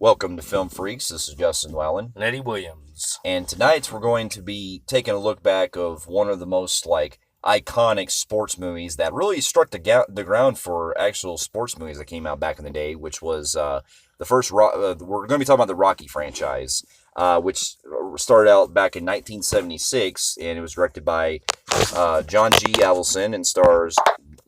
Welcome to Film Phreeks. This is Justin Wellen. And Eddie Williams. And tonight we're going to be taking a look back of one of the most iconic sports movies that really struck the ground for actual sports movies that came out back in the day, which was the first. We're going to be talking about the Rocky franchise, which started out back in 1976, and it was directed by John G. Avildsen and stars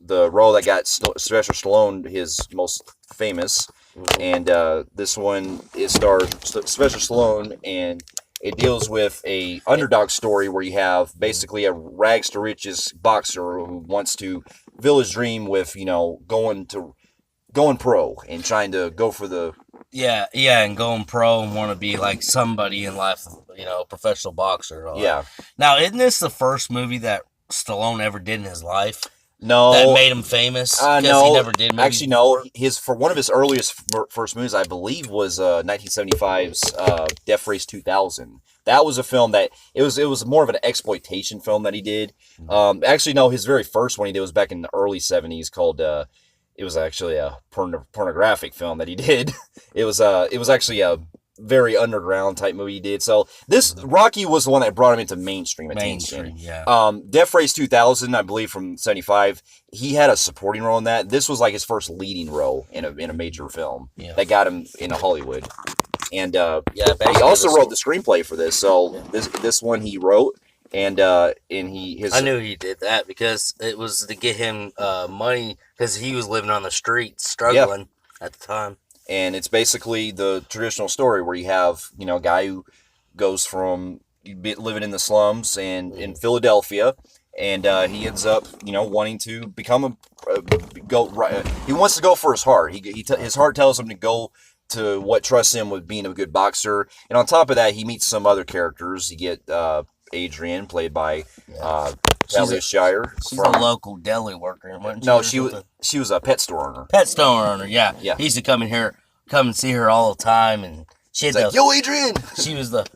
the role that got Sylvester Stallone his most famous. And this one, it stars Sylvester Stallone, and it deals with a underdog story where you have basically a rags to riches boxer who wants to fulfill his dream with, going pro and trying to go for the... Yeah, and going pro and want to be like somebody in life, professional boxer. Yeah. Now, isn't this the first movie that Stallone ever did in his life? No, that made him famous. No, he never did. Actually, no. For one of his earliest first movies, I believe, was 1975's Death Race 2000. That was a film that it was more of an exploitation film that he did. Actually, no, his very first one he did was back in the early 70s called. It was actually a pornographic film that he did. It was actually a very underground type movie he did. So this Rocky was the one that brought him into mainstream attention. Death Race 2000, I believe, from 75, he had a supporting role in that. This was like his first leading role in a major film that got him into Hollywood. And he also wrote the screenplay for this. So this one he wrote, and I knew he did that because it was to get him money because he was living on the streets struggling at the time. And it's basically the traditional story where you have, a guy who goes from living in the slums and in Philadelphia, and he ends up, wanting to become he wants to go for his heart. His heart tells him to go to what trusts him with being a good boxer. And on top of that, he meets some other characters. You get Adrian, played by Talia Shire. She's a local deli worker. No, she was a pet store owner. Pet store owner, yeah. He used to come and see her all the time, and she had yo, Adrian! She was the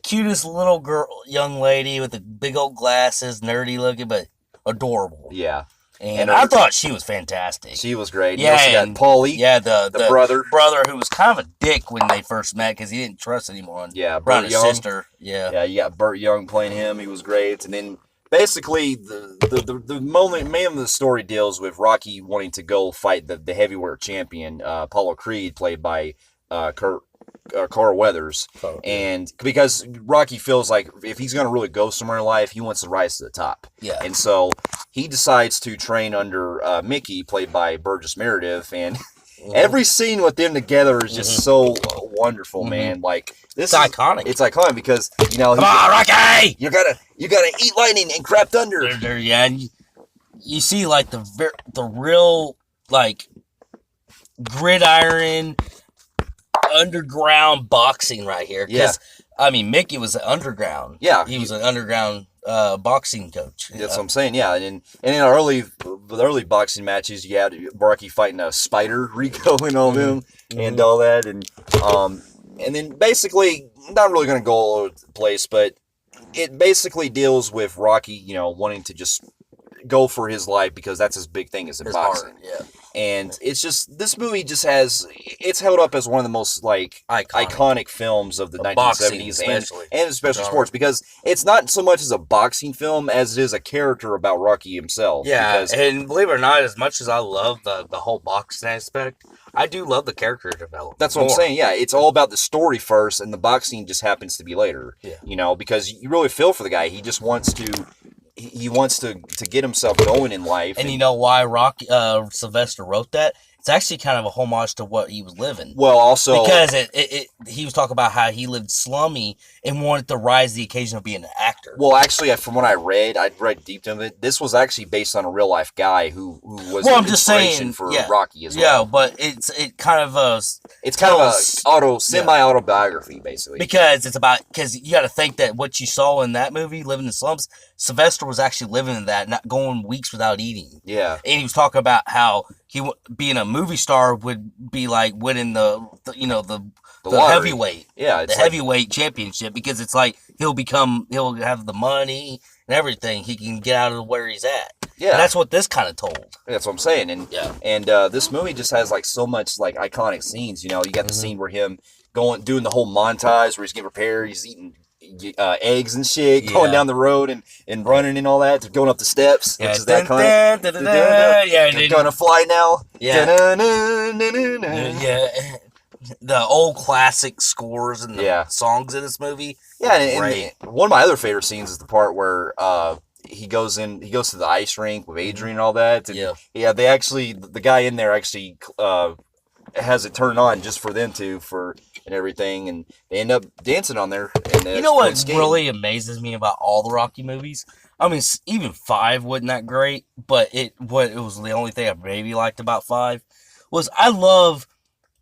cutest little young lady with the big old glasses, nerdy looking, but adorable. Yeah. And I thought she was fantastic. She was great. Yeah, you also got Paulie. Yeah, the brother. Brother who was kind of a dick when they first met because he didn't trust anyone. Yeah, Burt his Young. Sister. Yeah. Yeah, you got Burt Young playing him. He was great. And then basically the main of the story deals with Rocky wanting to go fight the heavyweight champion, Apollo Creed, played by Carl Weathers. And because Rocky feels like if he's going to really go somewhere in life, he wants to rise to the top. Yeah. And so he decides to train under Mickey, played by Burgess Meredith, and every scene with them together is just so wonderful, man. Like it's iconic. It's iconic because come on, Rocky! You gotta eat lightning and crap thunder. Yeah, and you see like the real like gridiron underground boxing right here. Yeah. I mean, Mickey was underground. Yeah. He was an underground boxing coach. That's what I'm saying, yeah. And in the early boxing matches, you had Rocky fighting a spider, Rico and all them, and all that. And then basically, not really going to go all over the place, but it basically deals with Rocky, wanting to just go for his life because that's his big thing is in boxing. Yeah. And it's just, this movie just it's held up as one of the most iconic films of the 1970s and especially sports, because it's not so much as a boxing film as it is a character about Rocky himself. Yeah, and believe it or not, as much as I love the whole boxing aspect, I do love the character development. That's what I'm saying. Yeah, it's all about the story first, and the boxing just happens to be later. Yeah. Because you really feel for the guy. He just wants to. He wants to get himself going in life. And you know why Sylvester wrote that? It's actually kind of a homage to what he was living. Well, also... Because he was talking about how he lived slummy and wanted to rise to the occasion of being an actor. Well, actually, from what I read deep into it, this was actually based on a real-life guy who was an inspiration for Rocky as well. Yeah, but it's kind of a semi-autobiography, basically. Because you got to think that what you saw in that movie, Living in the Slums, Sylvester was actually living in that, not going weeks without eating. Yeah. And he was talking about how being a movie star would be like winning the heavyweight. Yeah. The heavyweight championship, because it's like he'll have the money and everything. He can get out of where he's at. Yeah. And that's what this kind of told. That's what I'm saying. And this movie just has so much iconic scenes. You got the scene where him doing the whole montage where he's getting prepared, he's eating eggs and shit, going down the road and running and all that, going up the steps, which is that kind of yeah, gonna fly now. Yeah. Yeah. The old classic scores and the songs in this movie. Yeah, and one of my other favorite scenes is the part where he goes to the ice rink with Adrian and all that. And they actually, the guy in there actually has it turned on just for them and everything, and they end up dancing on there. You know what really amazes me about all the Rocky movies? I mean, even 5 wasn't that great, but it was the only thing I maybe liked about 5 was I love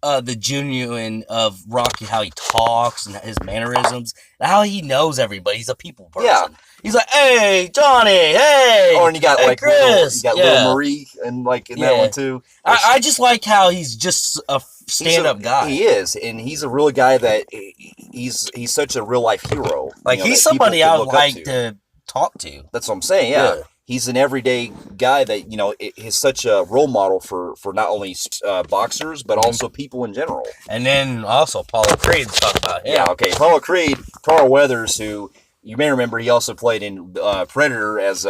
the genuine of Rocky, how he talks and his mannerisms, and how he knows everybody. He's a people person. Yeah. He's like, hey, Johnny, hey. Oh, and you got Chris. Little Marie and in that one too. I just like how he's just a stand-up guy. He is, and he's a real guy that he's such a real life hero. He's somebody I would like to talk to. That's what I'm saying. Yeah. He's an everyday guy that, is such a role model for not only boxers, but also people in general. And then also Apollo Creed, talk about him. Yeah, okay. Apollo Creed, Carl Weathers, who you may remember he also played in Predator as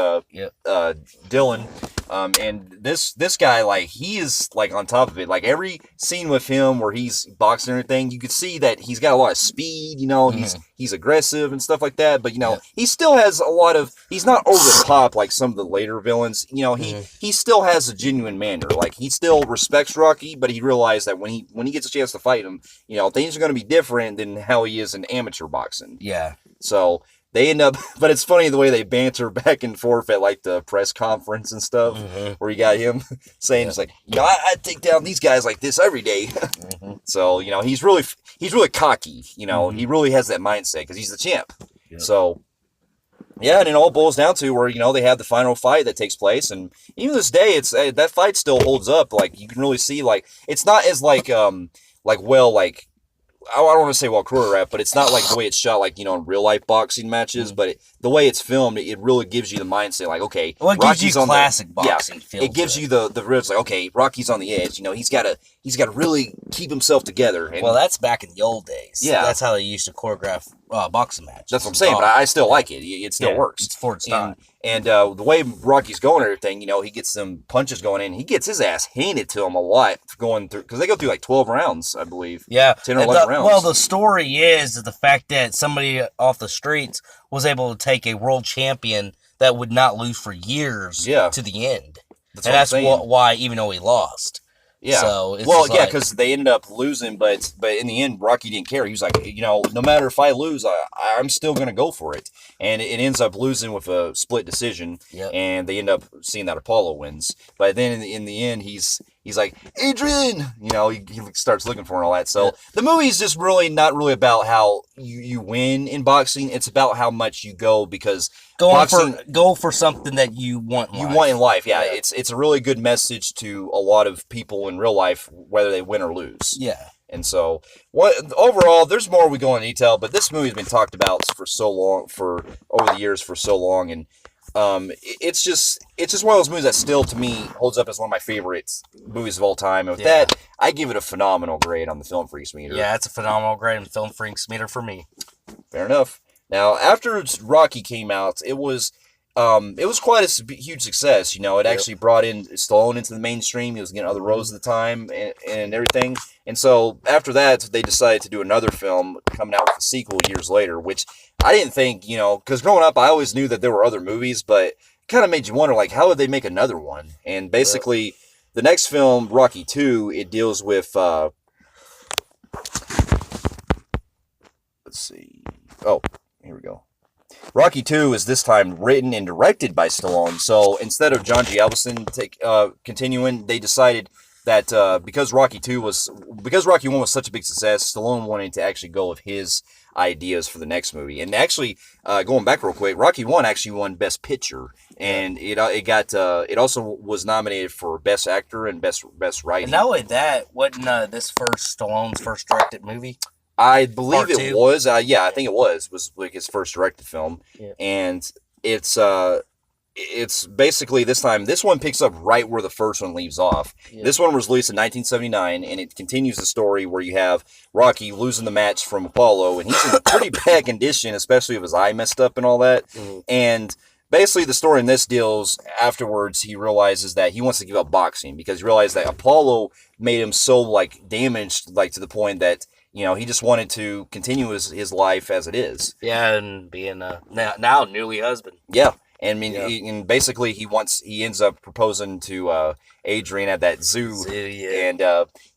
Dylan. And this guy, he is on top of it. Every scene with him where he's boxing and everything, you could see that he's got a lot of speed. He's aggressive and stuff like that. But he still has a lot of. He's not over the top like some of the later villains. He still has a genuine manner. He still respects Rocky, but he realized that when he gets a chance to fight him, things are going to be different than how he is in amateur boxing. Yeah. So. They end up, but it's funny the way they banter back and forth at the press conference and stuff, where you got him saying, it's I take down these guys like this every day. So, he's really cocky, he really has that mindset because he's the champ. Yep. So, yeah, and it all boils down to where, they have the final fight that takes place. And even this day, it's that fight still holds up. You can really see, it's not as I don't want to say choreographed, but it's not the way it's shot, in real life boxing matches. But the way it's filmed, it really gives you the mindset, okay, well, it Rocky's gives you classic boxing feel. It gives you the real, okay, Rocky's on the edge. He's got to really keep himself together. And, well, that's back in the old days. Yeah, that's how they used to choreograph boxing matches. That's what I'm saying, but I still like it. It still works. It's Ford style. And the way Rocky's going and everything, he gets some punches going in. He gets his ass handed to him a lot going through, because they go through 12 rounds, I believe. Yeah. 10 or 11 rounds. Well, the story is that the fact that somebody off the streets was able to take a world champion that would not lose for years to the end. That's why, even though he lost. Yeah. So because they ended up losing, but in the end, Rocky didn't care. He was like, no matter if I lose, I'm still going to go for it. And it ends up losing with a split decision. Yep. And they end up seeing that Apollo wins. But then in the end, he's like, Adrian, he starts looking for him and all that. So the movie is just really not really about how you win in boxing. It's about how much you go, because go for something that you want in life. Yeah. It's a really good message to a lot of people in real life, whether they win or lose. Yeah. And so, overall, there's more we go into detail, but this movie's been talked about over the years for so long, and it's just one of those movies that still, to me, holds up as one of my favorite movies of all time. And with that, I give it a phenomenal grade on the Film Phreeks meter. Yeah, it's a phenomenal grade on the Film Phreeks meter for me. Fair enough. Now, after Rocky came out, it was quite a huge success. It actually brought in Stallone into the mainstream. He was getting other roles at the time and everything. And so after that, they decided to do another film, coming out with a sequel years later, which I didn't think, because growing up, I always knew that there were other movies, but it kind of made you wonder, how would they make another one? And basically, the next film, Rocky 2, it deals with, let's see. Oh, here we go. Rocky 2 is this time written and directed by Stallone. So instead of John G. Avildsen continuing, they decided that because Rocky 1 was such a big success, Stallone wanted to actually go with his ideas for the next movie. And actually, going back real quick, Rocky 1 actually won Best Picture, and it also was nominated for Best Actor and Best Writing. And not only that, wasn't this Stallone's first directed movie? I believe it was. I think it was his first directed film. Yeah. And it's it's basically this time, this one picks up right where the first one leaves off. Yeah. This one was released in 1979, and it continues the story where you have Rocky losing the match from Apollo, and he's in pretty bad condition, especially with his eye messed up and all that. And basically, the story in this deals afterwards, he realizes that he wants to give up boxing because he realized that Apollo made him so like damaged, like to the point that he just wanted to continue his life as it is. Yeah, and being now newly husband. Yeah. And I mean, and basically, he ends up proposing to Adrian at that zoo, and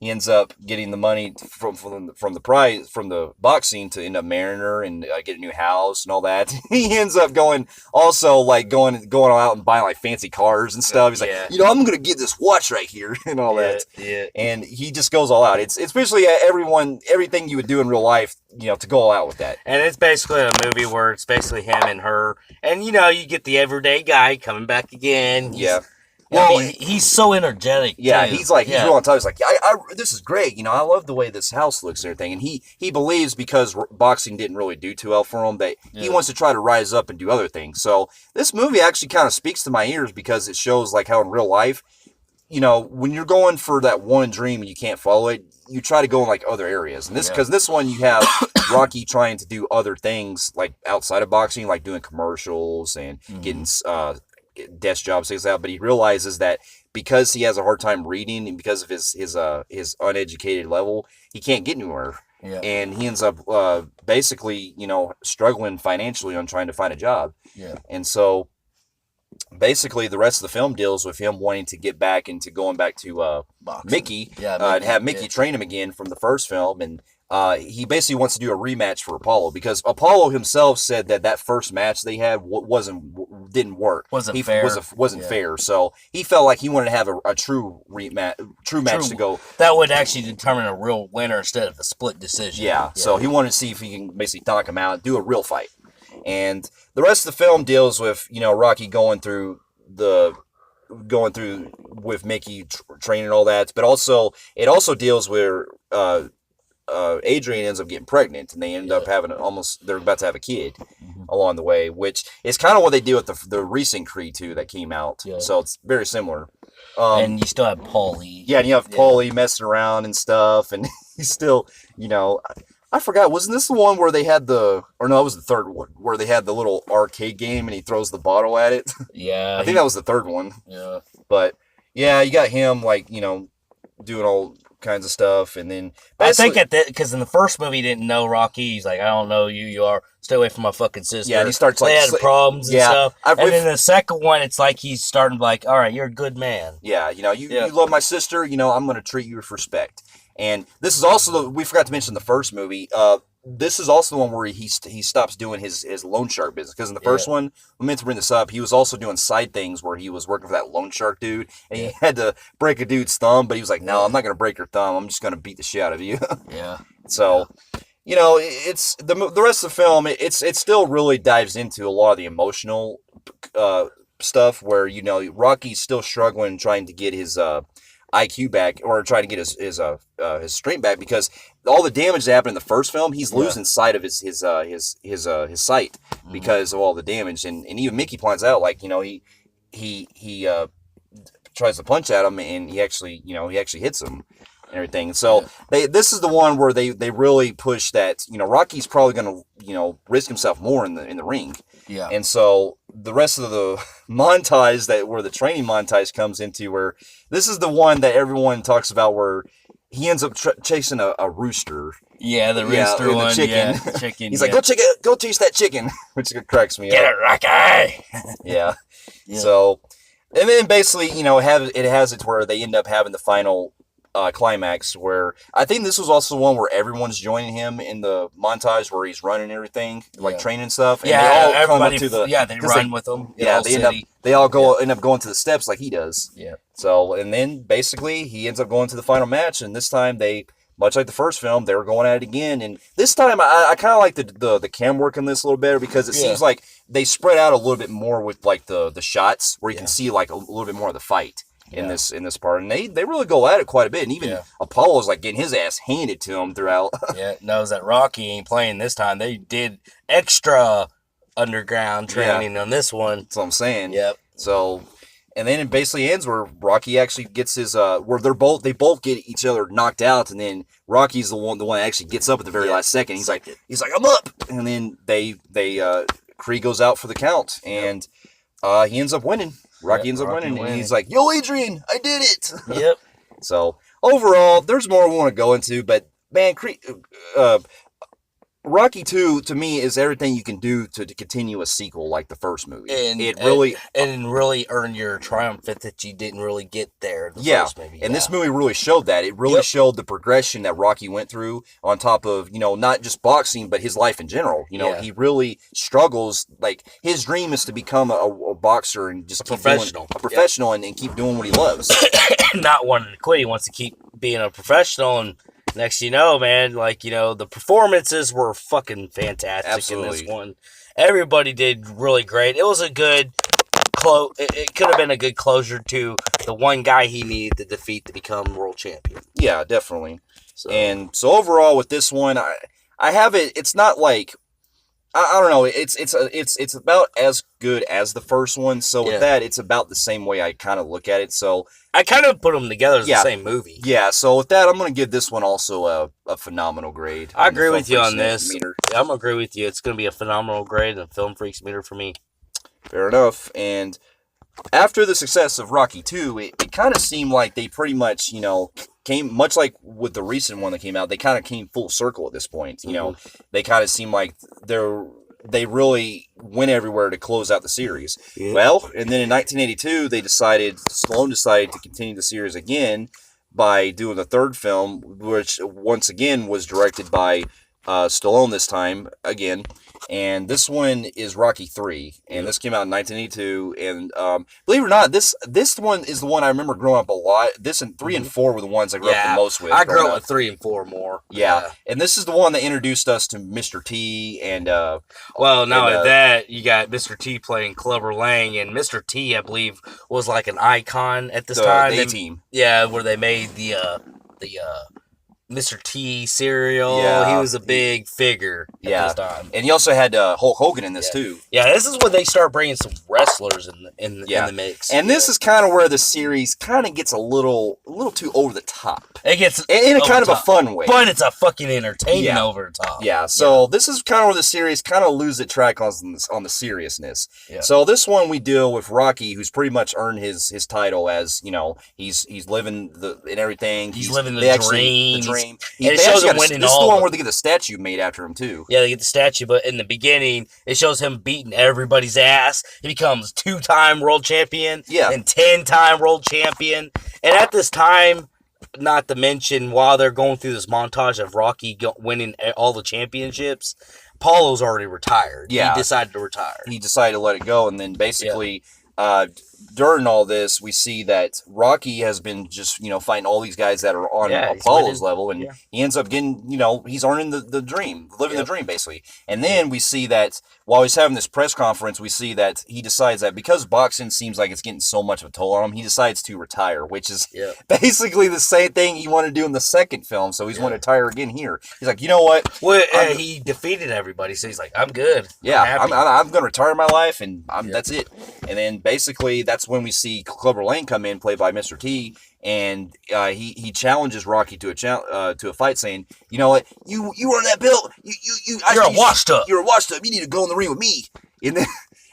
he ends up getting the money from the boxing to end up marrying her and get a new house and all that. He ends up going going out and buying like fancy cars and stuff. He's like, I'm gonna get this watch right here and all that. Yeah. And he just goes all out. It's basically everything you would do in real life, to go all out with that. And it's basically a movie where it's basically him and her, and you get the everyday guy coming back again. He's so energetic. Yeah, too. he's real on top. He's like, this is great. I love the way this house looks and everything. And he believes because boxing didn't really do too well for him that he wants to try to rise up and do other things. So this movie actually kind of speaks to my ears because it shows like how in real life, when you're going for that one dream and you can't follow it, you try to go in like other areas. And this one you have Rocky trying to do other things like outside of boxing, like doing commercials and getting desk jobs, things like that. But he realizes that because he has a hard time reading and because of his uneducated level, he can't get anywhere. Yeah. And he ends up basically, struggling financially on trying to find a job. Yeah. And so basically the rest of the film deals with him wanting to get back into going back to Mickey, and have Mickey train him again from the first film. And he basically wants to do a rematch for Apollo because Apollo himself said that first match they had didn't work. Wasn't fair. Wasn't fair. So he felt like he wanted to have a true match to go. That would actually determine a real winner instead of a split decision. Yeah. So he wanted to see if he can basically knock him out, do a real fight. And the rest of the film deals with Rocky going through with Mickey training and all that, but it also deals with Adrian ends up getting pregnant, and they end up having they're about to have a kid along the way, which is kind of what they did with the recent Creed 2 that came out. Yeah. So it's very similar. And you still have Paulie. Yeah, and you have Paulie messing around and stuff, and he's still, I forgot, wasn't this the one where they had that was the third one, where they had the little arcade game and he throws the bottle at it? Yeah. I think that was the third one. Yeah. But, yeah, you got him, doing all kinds of stuff, and then I think because in the first movie he didn't know Rocky. He's like, I don't know who you are. Stay away from my fucking sister. Yeah, and he starts they had problems and stuff. And then the second one, it's like he's starting to all right, you're a good man. Yeah, you love my sister. I'm going to treat you with respect. And this is also we forgot to mention the first movie. This is also the one where he stops doing his loan shark business, because in the first one, I meant to bring this up, he was also doing side things where he was working for that loan shark dude, and he had to break a dude's thumb, but he was like, no, I'm not going to break your thumb, I'm just going to beat the shit out of you. Yeah. So, it's the rest of the film, it still really dives into a lot of the emotional stuff where, Rocky's still struggling trying to get his IQ back, or trying to get his strength back, because all the damage that happened in the first film, he's losing sight of his sight because of all the damage, and even Mickey points out, he tries to punch at him, and he actually hits him and everything. And so this is the one where they really push that Rocky's probably going to risk himself more in the ring. Yeah. And so the rest of the montage where the training montage comes into, where this is the one that everyone talks about, where he ends up chasing a rooster. Yeah, the rooster one. The chicken. Yeah, chicken. He's like, go chase that chicken, which cracks me up. Get it, Rocky. Yeah. So, and then basically, it has it where they end up having the final climax, where I think this was also the one where everyone's joining him in the montage where he's running everything, training and stuff. And they all everybody, come up to they run with him. Yeah, they all end up going to the steps like he does. Yeah. So, and then basically he ends up going to the final match, and this time they, much like the first film, they were going at it again. And this time I kind of like the cam work in this a little better, because it seems like they spread out a little bit more with the shots where you can see a little bit more of the fight in this part, and they really go at it quite a bit, and even Apollo's getting his ass handed to him throughout. Knows that Rocky ain't playing this time. They did extra underground training on this one. That's what I'm saying. Yep. So, and then it basically ends where Rocky actually gets his where they both get each other knocked out, and then Rocky's the one that actually gets up at the very last second. He's like I'm up, and then they Creed goes out for the count, and he ends up winning. Rocky ends up winning, and he's like, "Yo, Adrian, I did it." Yep. So overall, there's more we want to go into, but man, Creed, Rocky 2 to me is everything you can do to continue a sequel like the first movie. And it really earn your triumph that you didn't really get there in the first movie. And this movie really showed that. It really showed the progression that Rocky went through on top of, not just boxing, but his life in general. He really struggles. Like, his dream is to become a boxer and just keep professional. A professional and keep doing what he loves. Not wanting to quit. He wants to keep being a professional, and next you know, man, the performances were fucking fantastic in this one. Everybody did really great. It was a good it could have been a good closure to the one guy he needed to defeat to become world champion. Yeah, definitely. So overall with this one, I have it. It's not like I don't know. It's about as good as the first one. So with that, it's about the same way I kind of look at it. So I kind of put them together as the same movie. Yeah. So with that, I'm going to give this one also a phenomenal grade. I agree with you on this. Yeah, I'm going to agree with you. It's going to be a phenomenal grade in the Film Phreeks meter for me. Fair enough. And after the success of Rocky 2, it kind of seemed like they pretty much, came, much like with the recent one that came out, they kind of came full circle at this point. They kind of seemed like they really went everywhere to close out the series. Yeah. Well, and then in 1982, Stallone decided to continue the series again by doing the third film, which once again was directed by Stallone this time again. And this one is Rocky 3, and this came out in 1982. And believe it or not, this one is the one I remember growing up a lot. This and 3 and 4 were the ones I grew up the most with. I grew up with 3 and 4 more. Yeah, and this is the one that introduced us to Mr. T and that you got Mr. T playing Clubber Lang, and Mr. T, I believe, was like an icon at this time. The A-Team. Yeah, where they made the Mr. T cereal. Yeah, he was a big figure at this time. And you also had Hulk Hogan in this too. Yeah, this is when they start bringing some wrestlers in the mix. And this is kind of where the series kind of gets a little too over the top. It gets in a kind of a fun way, but it's a fucking entertaining over the top. Yeah. So this is kind of where the series kind of loses the track on the seriousness. Yeah. So this one we deal with Rocky, who's pretty much earned his title as he's living and everything. He's living the dream. And it shows him winning. This is the one where they get the statue made after him too. Yeah, they get the statue, but in the beginning, it shows him beating everybody's ass. He becomes 2-time world champion, and 10-time world champion. And at this time, not to mention while they're going through this montage of Rocky winning all the championships, Apollo's already retired. Yeah, he decided to retire. He decided to let it go, and then basically. During all this, we see that Rocky has been just, fighting all these guys that are on Apollo's level, and he ends up getting, he's earning the dream, living the dream, basically. And then we see that while he's having this press conference, we see that he decides that because boxing seems like it's getting so much of a toll on him, he decides to retire, which is basically the same thing he wanted to do in the second film, so he's going to retire again here. He's like, you know what? Well, he defeated everybody, so he's like, I'm good. I'm going to retire my life, and that's it. And then basically, that's when we see Clubber Lang come in, played by Mr. T, and he challenges Rocky to a fight, saying, "You know what? You earned that belt. You're a washed up. You're a washed up. You need to go in the ring with me."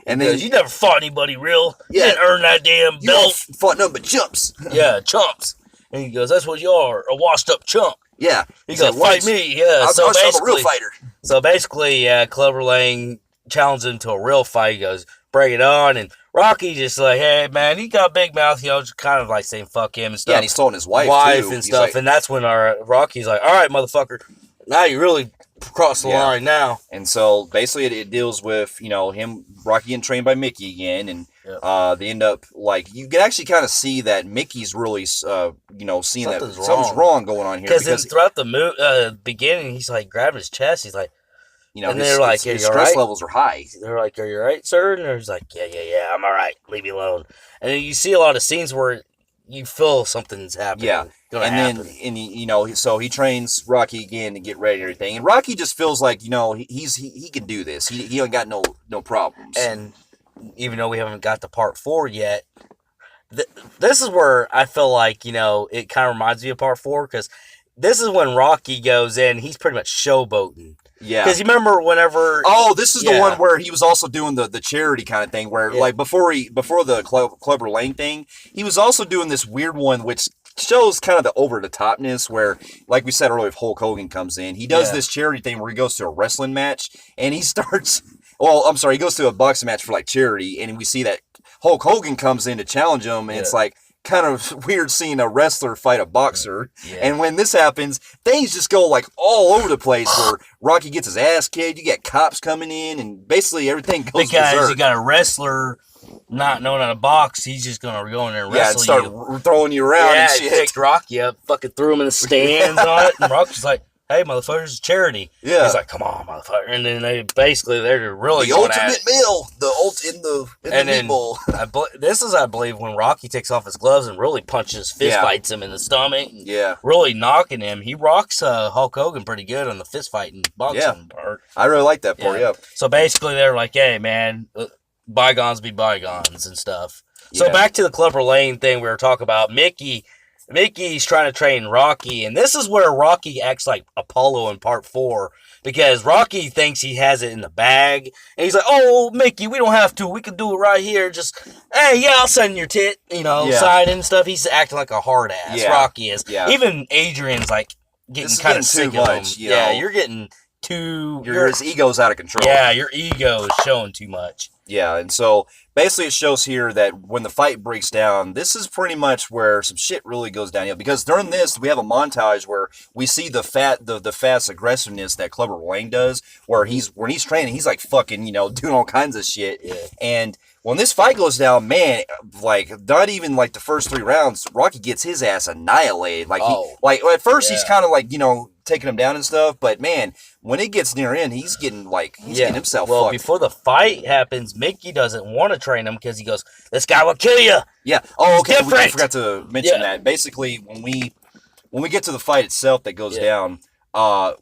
And then you never fought anybody real. You didn't earn that damn belt. You fought nothing but chumps. Yeah, chumps. And he goes, "That's what you are, a washed up chump." Yeah, he goes, "Fight me." Yeah, I'm a real fighter. So basically, Clubber Lang challenged him to a real fight. He goes, "Bring it on," and Rocky just like, hey man, he got a big mouth, just kind of like saying fuck him and stuff. Yeah, and he's told his wife too. And stuff, and that's when our Rocky's like, all right, motherfucker, now you really crossed the line now. And so basically, it deals with him, Rocky getting trained by Mickey again, and they end up like you can actually kind of see that Mickey's really seeing that something's wrong going on here because throughout the beginning, he's like grabbing his chest, he's like. And they're like, his stress levels are high. They're like, are you all right, sir? And he's like, yeah, I'm all right. Leave me alone. And then you see a lot of scenes where you feel something's happening. Yeah. Then, so he trains Rocky again to get ready and everything. And Rocky just feels like, he can do this. He ain't got no problems. And even though we haven't got to part 4 yet, this is where I feel like, it kind of reminds me of part 4, because this is when Rocky goes in. He's pretty much showboating. Yeah. Because you remember whenever... Oh, this is the one where he was also doing the charity kind of thing, where like before the Clubber Lang thing, he was also doing this weird one which shows kind of the over the topness, where, like we said earlier, if Hulk Hogan comes in, he does this charity thing where he goes to a wrestling match and he starts. Well, I'm sorry, he goes to a boxing match for like charity, and we see that Hulk Hogan comes in to challenge him, and it's like kind of weird seeing a wrestler fight a boxer. Yeah. And when this happens, things just go like all over the place, where Rocky gets his ass kicked, you get cops coming in, and basically everything goes because berserk. You got a wrestler not knowing how to box, he's just gonna go in there and wrestle and start throwing you around and shit. He picked Rocky up, fucking threw him in the stands on it, and Rocky's like, "Hey, motherfuckers, it's charity." Yeah. He's like, "Come on, motherfucker!" And then they're really the ultimate meal, in the meatball. This is, I believe, when Rocky takes off his gloves and really punches, fist fights him in the stomach. Yeah, really knocking him. He rocks Hulk Hogan pretty good on the fist fighting boxing part. I really like that part. Yeah. So basically, they're like, "Hey, man, bygones be bygones" and stuff. So back to the Clubber Lang thing we were talking about. Mickey's trying to train Rocky, and this is where Rocky acts like Apollo in part 4, because Rocky thinks he has it in the bag, and he's like, "Oh, Mickey, we don't have to. We can do it right here. Just, hey, I'll sign your tit, sign and stuff." He's acting like a hard ass. Rocky is. Yeah. Even Adrian's like getting kind of sick of him. Yeah, you're getting too... His ego's out of control. Yeah, your ego is showing too much. Yeah, and so basically it shows here that when the fight breaks down, this is pretty much where some shit really goes downhill. Because during this, we have a montage where we see the fast aggressiveness that Clubber Lang does, where when he's training, he's like fucking, doing all kinds of shit. Yeah. And when this fight goes down, man, like not even like the first 3 rounds, Rocky gets his ass annihilated. Like at first he's kind of like, taking him down and stuff, but man, when it gets near in, he's getting getting himself fucked. Well, before the fight happens, Mickey doesn't want to train him because he goes, "This guy will kill you." Yeah. Oh, okay. I forgot to mention that. Basically, when we get to the fight itself that goes down,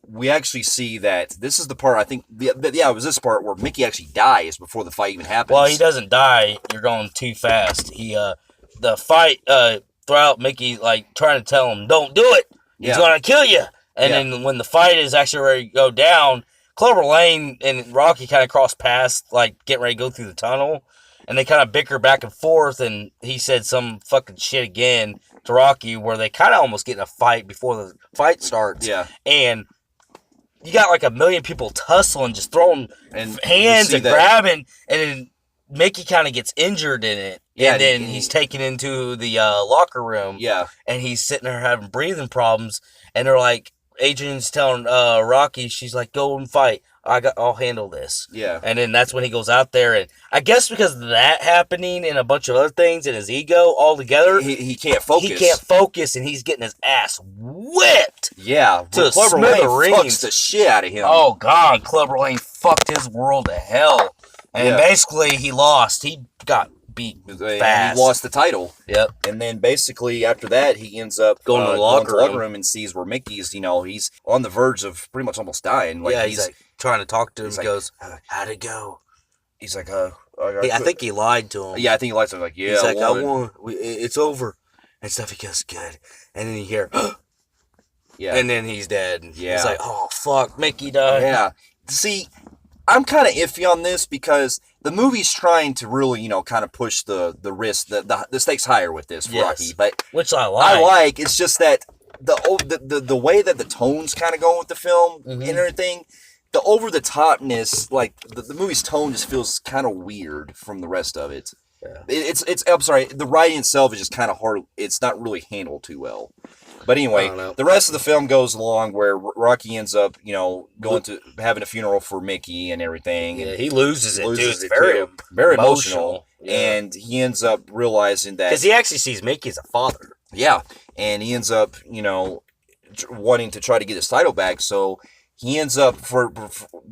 we actually see that this is the part, I think, it was this part where Mickey actually dies before the fight even happens. Well, he doesn't die. You're going too fast. The fight, throughout Mickey, like, trying to tell him, "Don't do it. He's going to kill you." And then when the fight is actually ready to go down, Clubber Lang and Rocky kind of cross paths, like, getting ready to go through the tunnel. And they kind of bicker back and forth, and he said some fucking shit again to Rocky, where they kind of almost get in a fight before the fight starts. Yeah. And you got like a million people tussling, just throwing hands and grabbing, and then Mickey kind of gets injured in it. Yeah, and then he's taken into the locker room. Yeah. And he's sitting there having breathing problems, and they're like, Adrian's telling Rocky, she's like, "Go and fight. I'll handle this." Yeah. And then that's when he goes out there, and I guess because of that happening and a bunch of other things and his ego all together, he can't focus. He can't focus, and he's getting his ass whipped. Yeah. To Clubber Lang fucks the shit out of him. Oh God, Clubber Lang fucked his world to hell, and basically he lost. He got beat fast. He lost the title. Yep. And then basically after that, he ends up going to the locker room and sees where Mickey's, he's on the verge of pretty much almost dying. Like, he's like trying to talk to him. He goes, "How'd it go?" He's like, I think he lied to him. Yeah, I think he lied to him. Like, yeah, he's like, "I won. It's over," and stuff. He goes, "Good," and then you hear, yeah, and then he's dead. Yeah. He's like, "Oh fuck, Mickey died." Yeah. See, I'm kind of iffy on this because the movie's trying to really, kind of push the risk, the stakes higher with this, Rocky. But which I like. It's just that the way that the tone's kind of going with the film and everything, the over the topness, like the movie's tone just feels kind of weird from the rest of it. Yeah. It's I'm sorry, the writing itself is just kind of hard. It's not really handled too well. But anyway, the rest of the film goes along where Rocky ends up, going to having a funeral for Mickey and everything. Yeah, he loses it, dude. It's very emotional. Yeah. And he ends up realizing that... Because he actually sees Mickey as a father. Yeah. And he ends up, wanting to try to get his title back. So he ends up,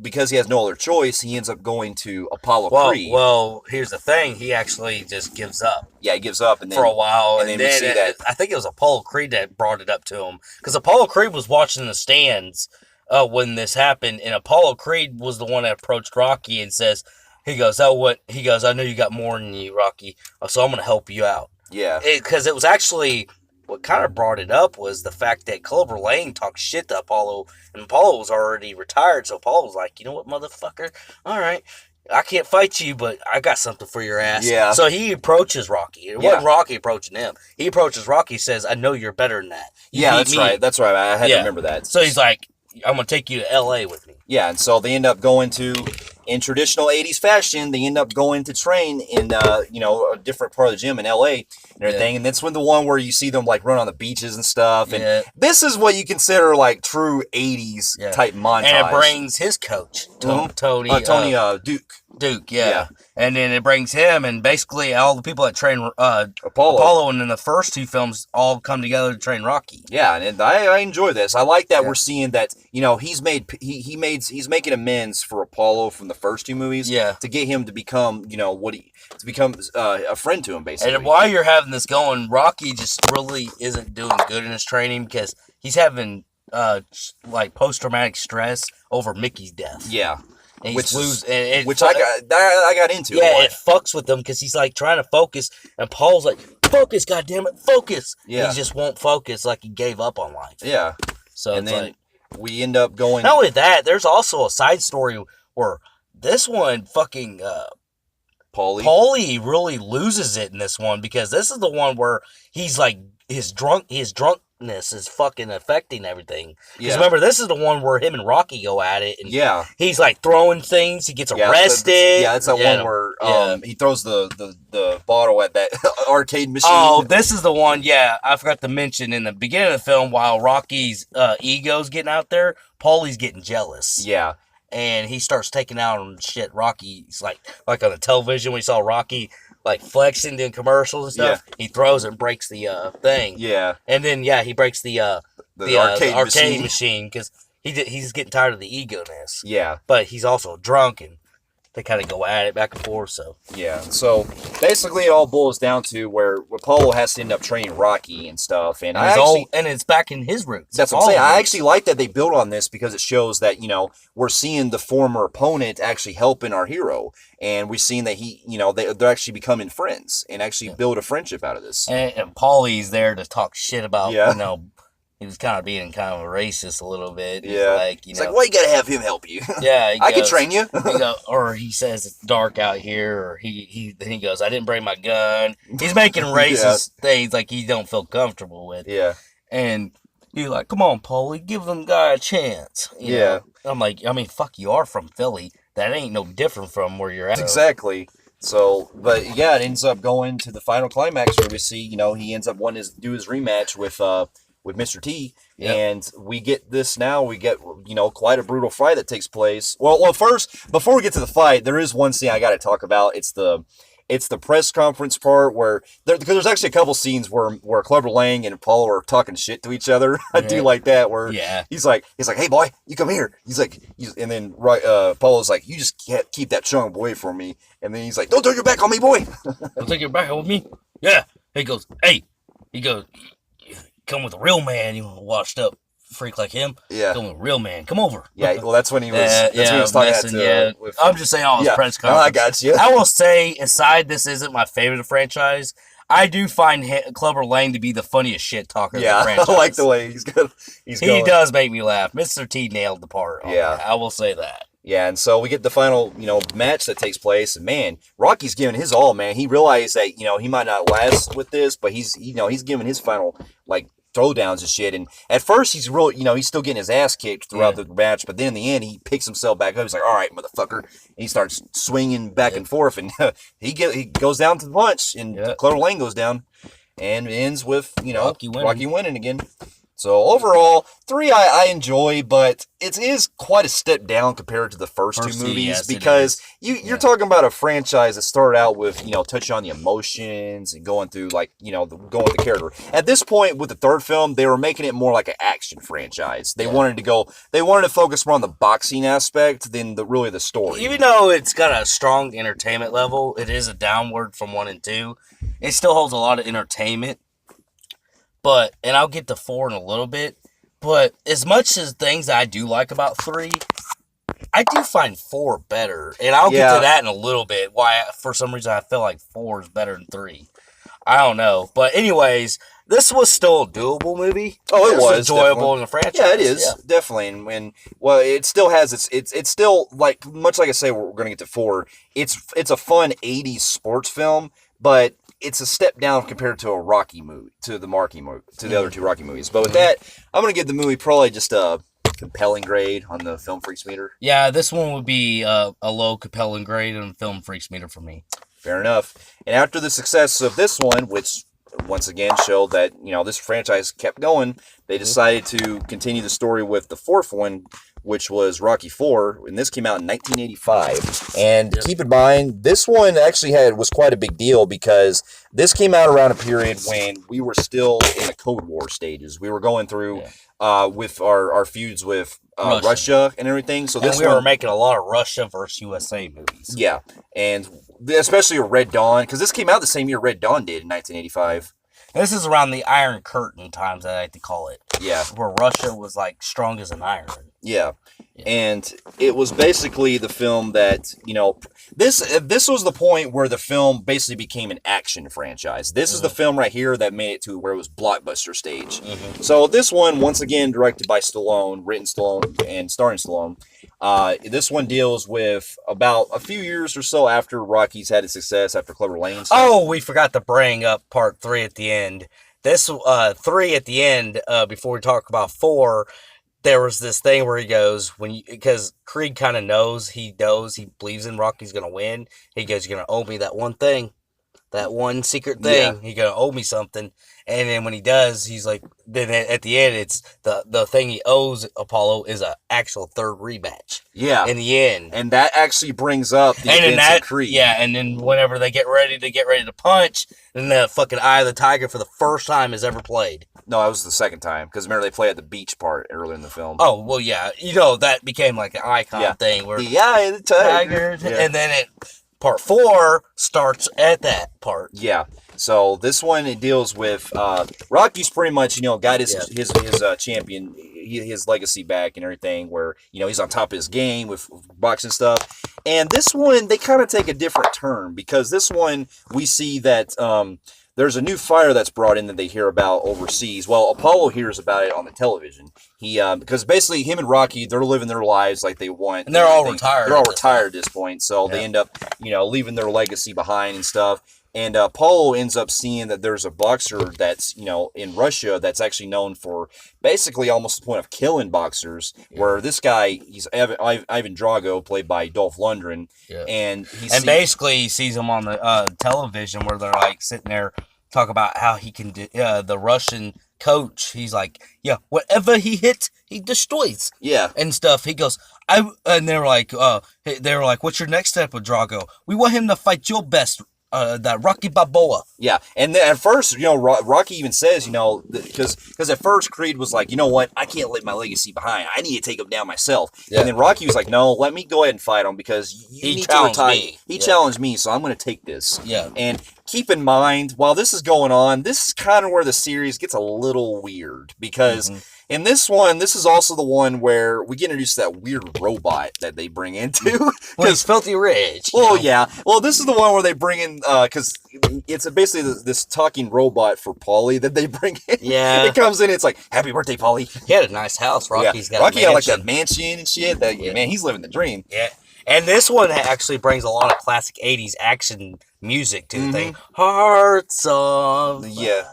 because he has no other choice, he ends up going to Apollo Creed. Well, here's the thing. He actually just gives up. Yeah, he gives up. And then, for a while. And then we see that. I think it was Apollo Creed that brought it up to him. Because Apollo Creed was watching the stands when this happened. And Apollo Creed was the one that approached Rocky and says, He goes, "Oh, what?" He goes, "I know you got more than you, Rocky, so I'm gonna help you out." Yeah. Because it was actually what kind of brought it up was the fact that Clubber Lang talked shit to Apollo, and Apollo was already retired. So Apollo was like, "You know what, motherfucker? All right, I can't fight you, but I got something for your ass." Yeah. So he approaches Rocky. It wasn't Rocky approaching him. He approaches Rocky, says, "I know you're better than that. You beat that's me." right. That's right. I had to remember that. So he's like, "I'm gonna take you to L.A. with me." Yeah, and so they end up going to, in traditional 80s fashion, they end up going to train in, a different part of the gym in LA and everything. Yeah. And that's when the one where you see them, like, run on the beaches and stuff. And this is what you consider, like, true 80s type montage. And it brings his coach, Tony Duke. Duke, yeah. And then it brings him, and basically all the people that train Apollo, and in the first two films all come together to train Rocky. Yeah, and I enjoy this. I like that we're seeing that, he's making amends for Apollo from the first two movies. Yeah. To get him to become, a friend to him, basically. And while you're having this going, Rocky just really isn't doing good in his training because he's having post-traumatic stress over Mickey's death. Yeah. And which I got into. Yeah, it fucks with him because he's like trying to focus, and Paul's like, "Focus, goddammit, focus!" Yeah, and he just won't focus, like he gave up on life. Yeah, so and then we end up going. Not only that, there's also a side story where this one fucking Paulie really loses it in this one because this is the one where he's like his drunkenness is fucking affecting everything. Because remember, this is the one where him and Rocky go at it, and he's like throwing things. He gets arrested. It's that one where he throws the bottle at that arcade machine. Oh, this is the one. Yeah, I forgot to mention in the beginning of the film, while Rocky's ego's getting out there, Paulie's getting jealous. Yeah. And he starts taking out on shit. Rocky's like on the television when we saw Rocky like flexing, doing commercials and stuff. Yeah. He throws it and breaks the thing. Yeah. And then he breaks the arcade machine because he's getting tired of the ego-ness. Yeah. But he's also drunk, and they kind of go at it back and forth. So yeah. So basically, it all boils down to where Apollo has to end up training Rocky and stuff, and it's back in his roots. That's what I'm saying. I actually like that they build on this because it shows that we're seeing the former opponent actually helping our hero, and we're seeing that they're actually becoming friends and actually build a friendship out of this. And Paulie's there to talk shit about he was kind of being kind of a racist a little bit. He's like, why you gotta have him help you? Yeah, I can train you. Or he says it's dark out here, or then he goes, I didn't bring my gun. He's making racist things like he don't feel comfortable with. Yeah, and you're like, come on, Paulie, give them guy a chance. You know? I'm like, fuck, you are from Philly. That ain't no different from where you're at. Exactly. So, but it ends up going to the final climax where we see, he ends up wanting to do his rematch with Mr. T, and we get this now. We get, quite a brutal fight that takes place. Well, first, before we get to the fight, there is one scene I got to talk about. It's the press conference part because there's actually a couple scenes where Clubber Lang and Apollo are talking shit to each other. I do like that where he's like, hey boy, you come here. And then Apollo's like, you just can't keep that chunk away from me. And then he's like, don't turn your back on me, boy. Don't take your back on me. Yeah. He goes, hey. He goes, come with a real man, you washed up freak like him. Yeah. Come with a real man. Come over. Yeah, well, that's when he was, when he was talking I'm just saying all his press conference. I got you. I will say, aside, this isn't my favorite franchise. I do find Clubber Lang to be the funniest shit talker in the franchise. I like the way he's going. He does make me laugh. Mr. T nailed the part. I will say that. Yeah, and so we get the final, match that takes place, and man, Rocky's giving his all, man. He realized that, he might not last with this, but he's giving his final, throwdowns and shit. And at first, he's real, he's still getting his ass kicked throughout the match, but then in the end, he picks himself back up. He's like, all right, motherfucker. And he starts swinging back and forth, and he goes down to the punch, and Clubber Lang goes down, and it ends with, Rocky winning again. So overall, 3 I enjoy, but it is quite a step down compared to the first two movies because you're talking about a franchise that started out with, touching on the emotions and going through going with the character. At this point with the third film, they were making it more like an action franchise. They wanted to focus more on the boxing aspect than the story. Even though it's got a strong entertainment level, it is a downward from 1 and 2. It still holds a lot of entertainment. And I'll get to 4 in a little bit, but as much as things that I do like about 3, I do find 4 better, and I'll get to Yeah. that in a little bit. Why, for some reason, I feel like 4 is better than 3. I don't know, but anyways, this was still a doable movie. Oh, it It's was enjoyable definitely. in the franchise. Yeah, it is Yeah. definitely, and well, it still has it's still like much like I say we're gonna get to 4. It's a fun '80s sports film, but it's a step down compared to a Rocky movie, to the Marky movie, to the other two Rocky movies. But with that, I'm gonna give the movie probably just a compelling grade on the Film Freaks meter. Yeah, this one would be a low compelling grade on the Film Freaks meter for me. Fair enough. And after the success of this one, which once again showed that this franchise kept going, they decided to continue the story with the 4th one, which was Rocky 4, and this came out in 1985. And keep in mind, this one actually was quite a big deal because this came out around a period when we were still in the Cold War stages. We were going through with our feuds with Russia and everything. So this we were making a lot of Russia versus USA movies. Yeah, and especially Red Dawn, because this came out the same year Red Dawn did in 1985. And this is around the Iron Curtain times, I like to call it. Yeah. Where Russia was like strong as an iron. Yeah. And it was basically the film that, this was the point where the film basically became an action franchise. This is the film right here that made it to where it was blockbuster stage. So this one, once again, directed by Stallone, written Stallone, and starring Stallone. This one deals with about a few years or so after Rocky's had his success after Clubber Lang. Oh, we forgot to bring up part 3 at the end. This 3 at the end, before we talk about 4, there was this thing where he goes, because Creed kind of knows, he believes in Rocky's going to win. He goes, "You're going to owe me that one thing, that one secret thing. Yeah. You're going to owe me something." And then when he does, he's like, then at the end, it's the thing he owes Apollo is an actual 3rd rematch. Yeah. In the end. And that actually brings up the events of Creed. Yeah, and then whenever they get ready to punch, then the fucking Eye of the Tiger for the first time is ever played. No, that was the second time, because remember they play at the beach part earlier in the film. Oh, well, yeah. That became like an icon thing. Where the Eye of the Tiger. Yeah. And then part 4 starts at that part. Yeah. So this one, it deals with Rocky's pretty much got his champion, his legacy back and everything, where he's on top of his game with boxing stuff. And this one, they kind of take a different turn, because this one we see that there's a new fighter that's brought in that they hear about overseas. Well, Apollo hears about it on the television. He because basically him and Rocky, they're living their lives like they want, and they're all retired. They're all retired at this point, so they end up leaving their legacy behind and stuff. And Apollo ends up seeing that there's a boxer that's, in Russia that's actually known for basically almost the point of killing boxers, where this guy, he's Ivan Drago, played by Dolph Lundgren. Yeah. And basically he sees him on the television where they're like sitting there talk about how he can do, the Russian coach, he's like, yeah, whatever he hits, he destroys. Yeah. And stuff. He goes, and they were like, what's your next step with Drago? We want him to fight your best. That Rocky Balboa. Yeah, and then at first, Rocky even says, because at first Creed was like, you know what, I can't leave my legacy behind. I need to take him down myself. Yeah. And then Rocky was like, no, let me go ahead and fight him, because he challenged me. He challenged me, so I'm going to take this. Yeah. And keep in mind, while this is going on, this is kind of where the series gets a little weird, because in this one, this is also the one where we get introduced to that weird robot that they bring into. Well, he's filthy rich. Well, yeah. Well, this is the one where they bring in, because it's basically this talking robot for Paulie that they bring in. Yeah. It comes in, it's like, happy birthday, Paulie. He had a nice house. Rocky's got Rocky a mansion. had like that mansion and shit. Man, he's living the dream. Yeah. And this one actually brings a lot of classic 80s action music to the thing. Hearts of... Yeah.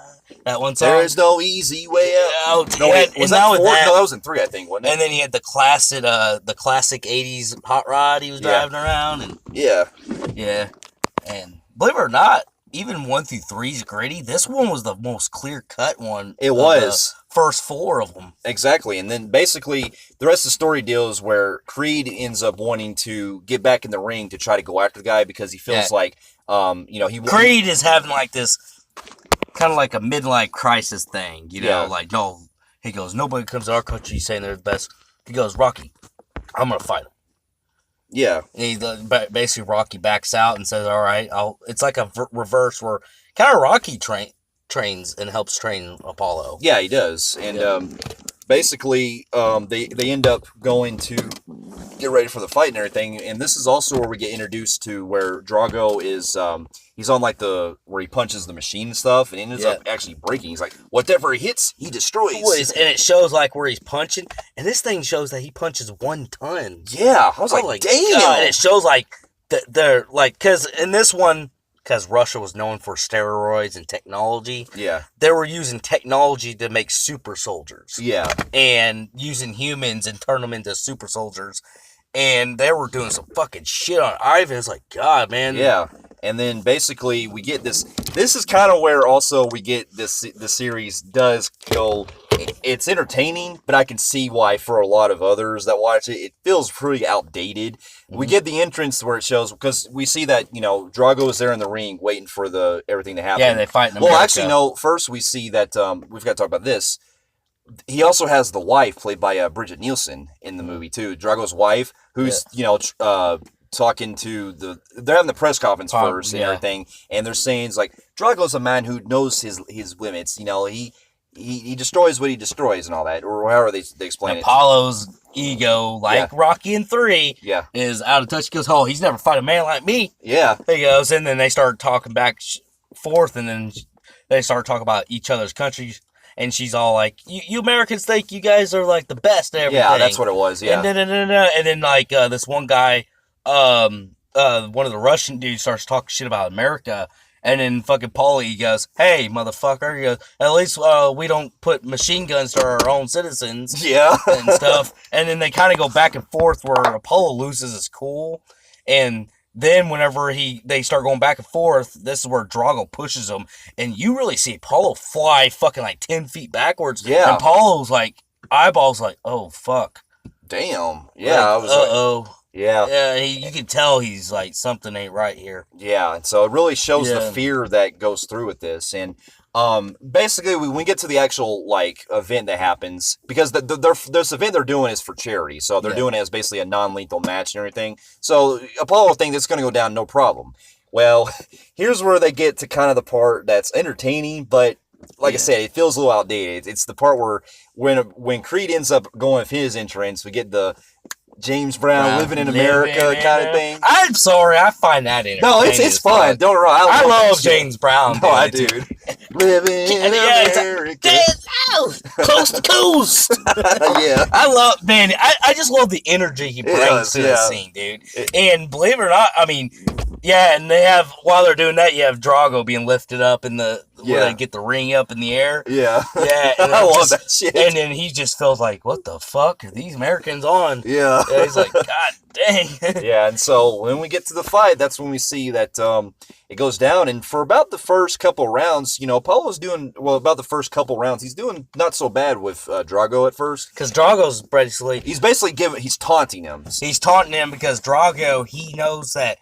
That one song. There's no easy way out. No, wait, was that 4? No, that was in 3, I think, wasn't it? And then he had the classic 80s hot rod he was driving around. And yeah. And believe it or not, even 1 through 3 is gritty. This one was the most clear-cut one. It was. First 4 of them. Exactly. And then basically the rest of the story deals where Creed ends up wanting to get back in the ring to try to go after the guy, because he feels like, Creed is having like this kind of like a midlife crisis thing, like, no, he goes, nobody comes to our country saying they're the best. He goes, Rocky, I'm going to fight him. Yeah. And basically Rocky backs out and says, all right, it's like a reverse where kind of Rocky trains and helps train Apollo. Yeah, he does. And basically they end up going to get ready for the fight and everything. And this is also where we get introduced to where Drago is, he's on like where he punches the machine and stuff, and he ends up actually breaking. He's like, whatever he hits, he destroys. And it shows like where he's punching, and this thing shows that he punches 1 ton. Yeah, I was like, damn. God. And it shows like they're like, because in this one, because Russia was known for steroids and technology. Yeah. They were using technology to make super soldiers. Yeah. And using humans and turn them into super soldiers. And they were doing some fucking shit on Ivan. It's like, God, man. Yeah. And then basically we get this. This is kind of where also we get the series does go. It's entertaining, but I can see why for a lot of others that watch it, it feels pretty outdated. Mm-hmm. We get the entrance where it shows, because we see that, Drago is there in the ring waiting for everything to happen. Yeah, they fight in America. Well, actually, no. First, we see that we've got to talk about this. He also has the wife played by Bridget Nielsen in the movie too. Drago's wife, who's talking to they're having the press conference first and everything, and they're saying it's like Drago's a man who knows his limits. He destroys what he destroys and all that, or however they explain Apollo's ego, like Rocky in 3, is out of touch. He goes, oh, he's never fought a man like me. Yeah. He goes, and then they start talking back forth, and then they start talking about each other's countries, and she's all like, you Americans think you guys are like the best at everything. Yeah, that's what it was, yeah. And then like this one guy, one of the Russian dudes starts talking shit about America. And then fucking Paulie goes, hey, motherfucker. He goes, at least we don't put machine guns to our own citizens. Yeah. And stuff. And then they kind of go back and forth where Apollo loses his cool. And then whenever they start going back and forth, this is where Drago pushes him. And you really see Apollo fly fucking like 10 feet backwards. Yeah. And Apollo's like, eyeballs like, oh, fuck. Damn. Yeah. I was uh-oh. Yeah. Yeah, you can tell he's like, something ain't right here. Yeah, and so it really shows the fear that goes through with this. And basically, when we get to the actual like event that happens, because this event they're doing is for charity, so they're doing it as basically a non-lethal match and everything. So Apollo thinks it's going to go down no problem. Well, here's where they get to kind of the part that's entertaining, but like I said, it feels a little outdated. It's the part where when Creed ends up going with his entrance, we get the James Brown living in America kind of thing. I'm sorry, I find that entertaining. No, it's fun. Don't wrong. I love James Brown. No, I do. Living in America. Coast to coast. Yeah. I just love the energy he brings to the scene, dude. And believe it or not, I mean, and they have, while they're doing that, you have Drago being lifted up in where they get the ring up in the air. Yeah. Yeah. And I love that shit. And then he just feels like, what the fuck are these Americans on? Yeah. He's like, God dang. Yeah, and so when we get to the fight, that's when we see that it goes down. And for about the first couple rounds, Apollo's doing, about the first couple rounds, he's doing not so bad with Drago at first. Because Drago's basically... He's taunting him. He's taunting him because Drago, he knows that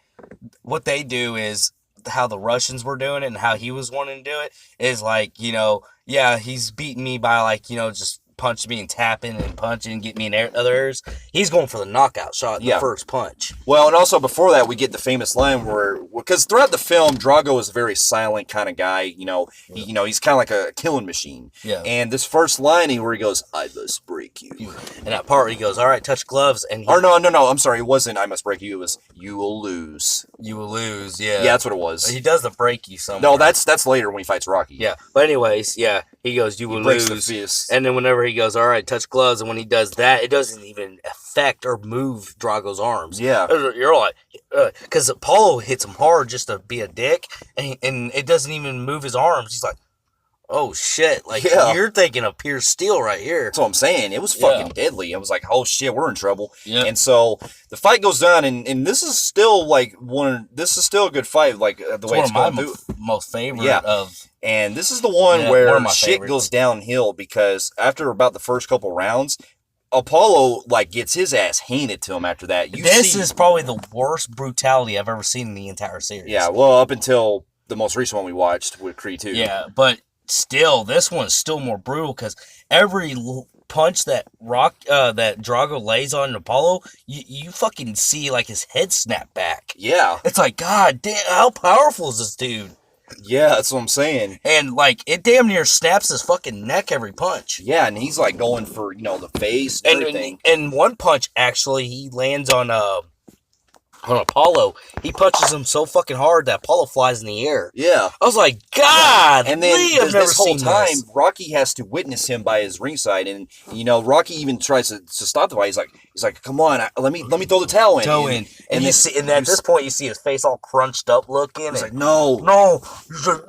what they do is how the Russians were doing it and how he was wanting to do it is like, he's beating me by like, just punch me and tapping and punching and get me in other areas. He's going for the knockout shot in the first punch. Well, and also before that, we get the famous line because throughout the film, Drago is a very silent kind of guy. He's kind of like a killing machine. Yeah. And this first line where he goes, "I must break you," and that part where he goes, "All right, touch gloves," and no, I'm sorry, it wasn't "I must break you." It was "You will lose." You will lose. Yeah. Yeah, that's what it was. He does the break you somewhere. No, that's later when he fights Rocky. Yeah. But anyways, he goes, "You will lose." The fist. And then whenever he goes, "All right, touch gloves," and when he does that, it doesn't even affect or move Drago's arms. Yeah. You're like, because Apollo hits him hard just to be a dick, and it doesn't even move his arms. He's like, oh shit, like you're thinking of pure steel right here. That's what I'm saying. It was fucking deadly. I was like, oh shit, we're in trouble. Yeah. And so the fight goes down, and this is still like a good fight, like the way it's going through. Most favorite of. And this is the one where shit goes downhill because after about the first couple rounds, Apollo like gets his ass handed to him after that. This is probably the worst brutality I've ever seen in the entire series. Yeah, well, up until the most recent one we watched with Creed 2. Yeah, but still, this one's still more brutal because every punch that Drago lays on Apollo, you fucking see like his head snap back. Yeah. It's like, God damn, how powerful is this dude? Yeah, that's what I'm saying. And, like, it damn near snaps his fucking neck every punch. Yeah, and he's like going for, the face and everything. And one punch, actually, he lands on Apollo. He punches him so fucking hard that Apollo flies in the air. Yeah. I was like, God! And then this whole time, Rocky has to witness him by his ringside, and Rocky even tries to stop the fight. He's like, come on, let me throw the towel in. And at this point, you see his face all crunched up looking. He's like, no. He's like,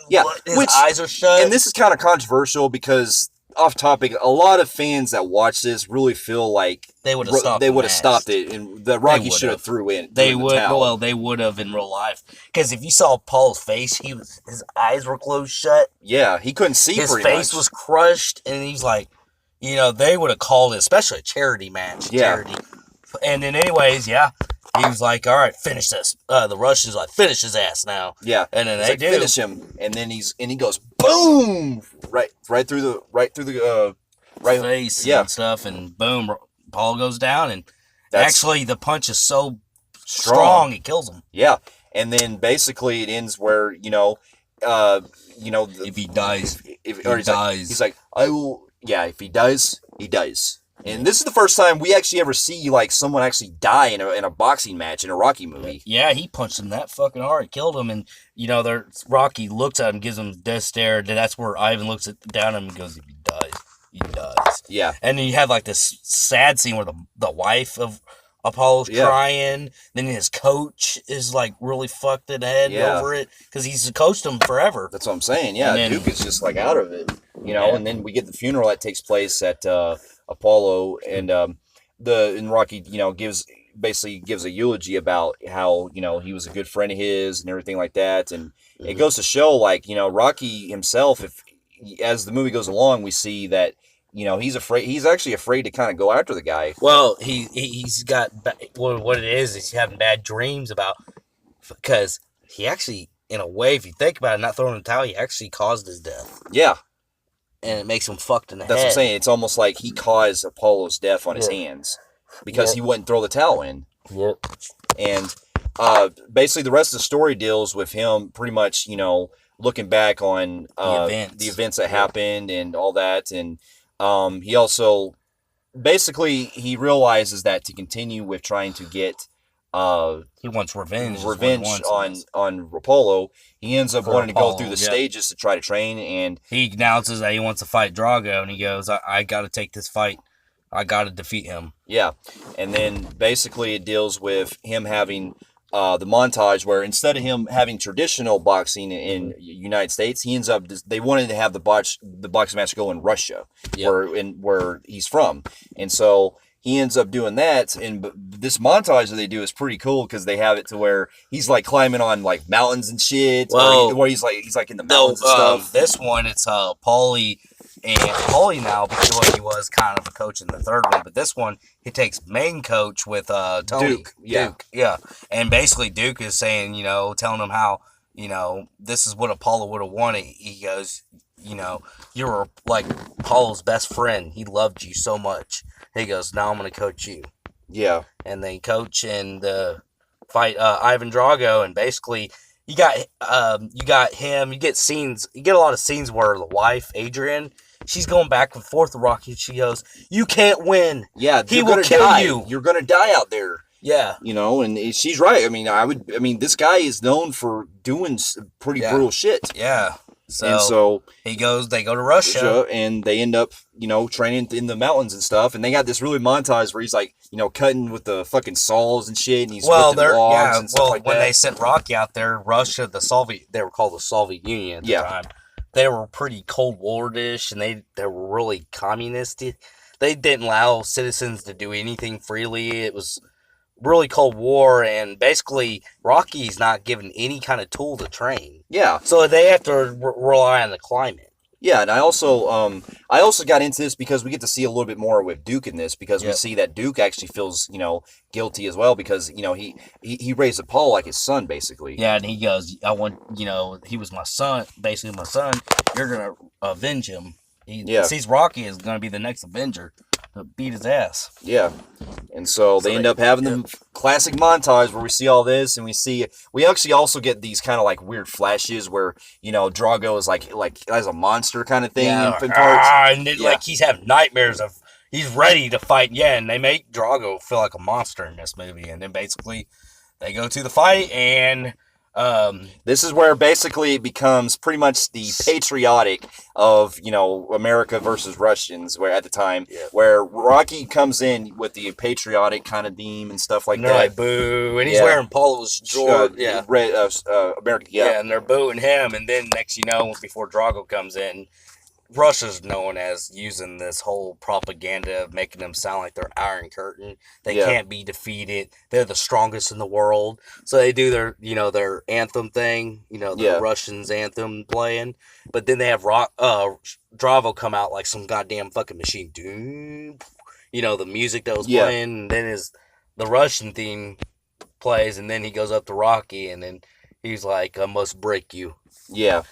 yeah, his eyes are shut. And this is kind of controversial because, off topic, a lot of fans that watch this really feel like they would have stopped it, and that Rocky should have threw in. They would have in real life, because if you saw Paul's face, his eyes were closed shut. Yeah, he couldn't see. His face was crushed, and he's like, they would have called it, especially a charity match. Yeah. Charity. And then, anyways, yeah. He was like, all right, finish this. The Russians like, finish his ass now. Yeah. And then they do. Finish him. And then he goes, boom! Right through the face and stuff, and boom, Paul goes down, and actually the punch is so strong it kills him. Yeah. And then basically it ends where, if he dies, he's like, I will, if he dies, he dies. And this is the first time we actually ever see, like, someone actually die in a boxing match in a Rocky movie. Yeah, he punched him that fucking hard. It killed him. And, Rocky looks at him, gives him a death stare. That's where Ivan looks down at him and goes, if he dies, he dies. Yeah. And then you have, like, this sad scene where the wife of Apollo's crying. Then his coach is, like, really fucked in the head over it, because he's coached him forever. That's what I'm saying. Yeah, then Duke is just, like, out of it. And then we get the funeral that takes place at Apollo, and Rocky, gives a eulogy about how, he was a good friend of his and everything like that. And it goes to show, like, Rocky himself, as the movie goes along, we see that, he's actually afraid to kind of go after the guy. Well, he's got, what it is he's having bad dreams about, because he actually, in a way, if you think about it, not throwing the towel, he actually caused his death. Yeah. And it makes him fucked in the head. That's what I'm saying. It's almost like he caused Apollo's death on his hands because he wouldn't throw the towel in. Yep. And basically the rest of the story deals with him pretty much, looking back on the events that happened and all that. And he also, basically, he realizes that to continue with trying to get he wants revenge on Apollo. He ends up wanting to go through the stages to try to train, and he announces that he wants to fight Drago, and he goes, I got to take this fight. I got to defeat him. Yeah, and then basically it deals with him having the montage where instead of him having traditional boxing in United States, he ends up, they wanted to have the boxing match go in Russia, where he's from, and so he ends up doing that, and this montage that they do is pretty cool because they have it to where he's like climbing on like mountains and shit. Well, where he's like in the mountains and stuff. This one, it's Paulie now, because he was kind of a coach in the third one, but this one he takes main coach with Tony Duke. Yeah. And basically Duke is saying, telling him how this is what Apollo would have wanted. He goes, you were like Apollo's best friend. He loved you so much. He goes, now I'm going to coach you. Yeah. And they coach and fight Ivan Drago, and basically you got him. You get a lot of scenes where the wife, Adrian, she's going back and forth with Rocky. She goes, you can't win. Yeah, he will kill you. You're going to die out there. Yeah. And she's right. I mean, this guy is known for doing pretty brutal shit. Yeah. So they go to Russia, and they end up, training in the mountains and stuff. And they got this really montage where he's like, cutting with the fucking saws and shit, and he's lifting logs and stuff like that. When they sent Rocky out there, Russia, they were called the Soviet Union at the time. They were pretty Cold War-ish, and they were really communist. They didn't allow citizens to do anything freely. It was really Cold War, and basically Rocky's not given any kind of tool to train. Yeah. So they have to rely on the climate. Yeah, and I also got into this because we get to see a little bit more with Duke in this, because we see that Duke actually feels, guilty as well, because, he raised Apollo like his son, basically. Yeah, and he goes, I want, he was my son, basically my son, you're going to avenge him. He sees Rocky is going to be the next Avenger to beat his ass. Yeah. And so they end up having the classic montage where we see all this, and we actually also get these kind of like weird flashes where, you know, Drago is like as a monster kind of thing in parts. And then, like, he's having nightmares of he's ready to fight. Yeah, and they make Drago feel like a monster in this movie, and then basically they go to the fight, and this is where basically it becomes pretty much the patriotic of, you know, America versus Russians, where at the time, where Rocky comes in with the patriotic kind of theme and stuff like that. Like, boo, and he's wearing Polo's George, American, and they're booing him, and then next you know, before Drago comes in, Russia's known as using this whole propaganda of making them sound like they're Iron Curtain. They can't be defeated. They're the strongest in the world. So they do their, you know, their anthem thing, you know, the Russians' anthem playing. But then they have Dravo come out like some goddamn fucking machine. You know, the music that was playing. And then the Russian theme plays, and then he goes up to Rocky, and then he's like, I must break you. Yeah.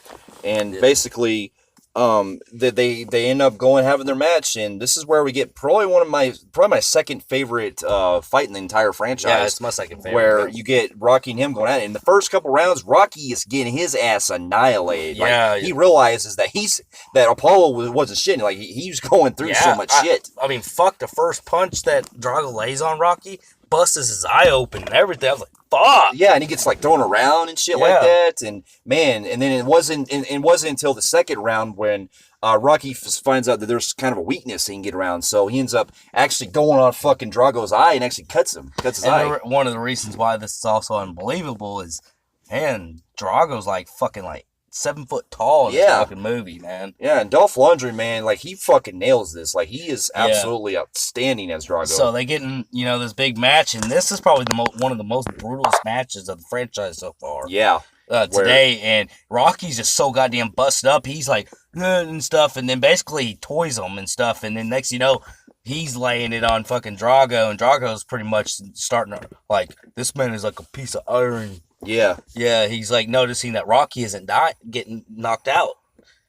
And basically... they end up having their match, and this is where we get probably my second favorite fight in the entire franchise. Yeah, it's my second favorite. Where you get Rocky and him going at it. In the first couple rounds, Rocky is getting his ass annihilated. Yeah, he realizes that Apollo wasn't shit. Like he was going through so much shit. I mean, fuck, the first punch that Drago lays on Rocky busts his eye open and everything. I was like, fuck. Yeah, and he gets like thrown around and shit like that. And man, and then it wasn't until the second round when Rocky finds out that there's kind of a weakness he can get around. So he ends up actually going on fucking Drago's eye and actually cuts his eye. One of the reasons why this is also unbelievable is, man, Drago's like fucking like 7 foot tall in this fucking movie, man. Yeah, and Dolph Lundgren, man, like he fucking nails this. Like he is absolutely outstanding as Drago. So they get in, you know, this big match, and this is probably one of the most brutalest matches of the franchise so far. Yeah. Today, and Rocky's just so goddamn busted up. He's like and stuff, and then basically he toys him and stuff, and then next you know, he's laying it on fucking Drago, and Drago's pretty much starting to like, this man is like a piece of iron. Yeah. Yeah, he's like noticing that Rocky isn't getting knocked out.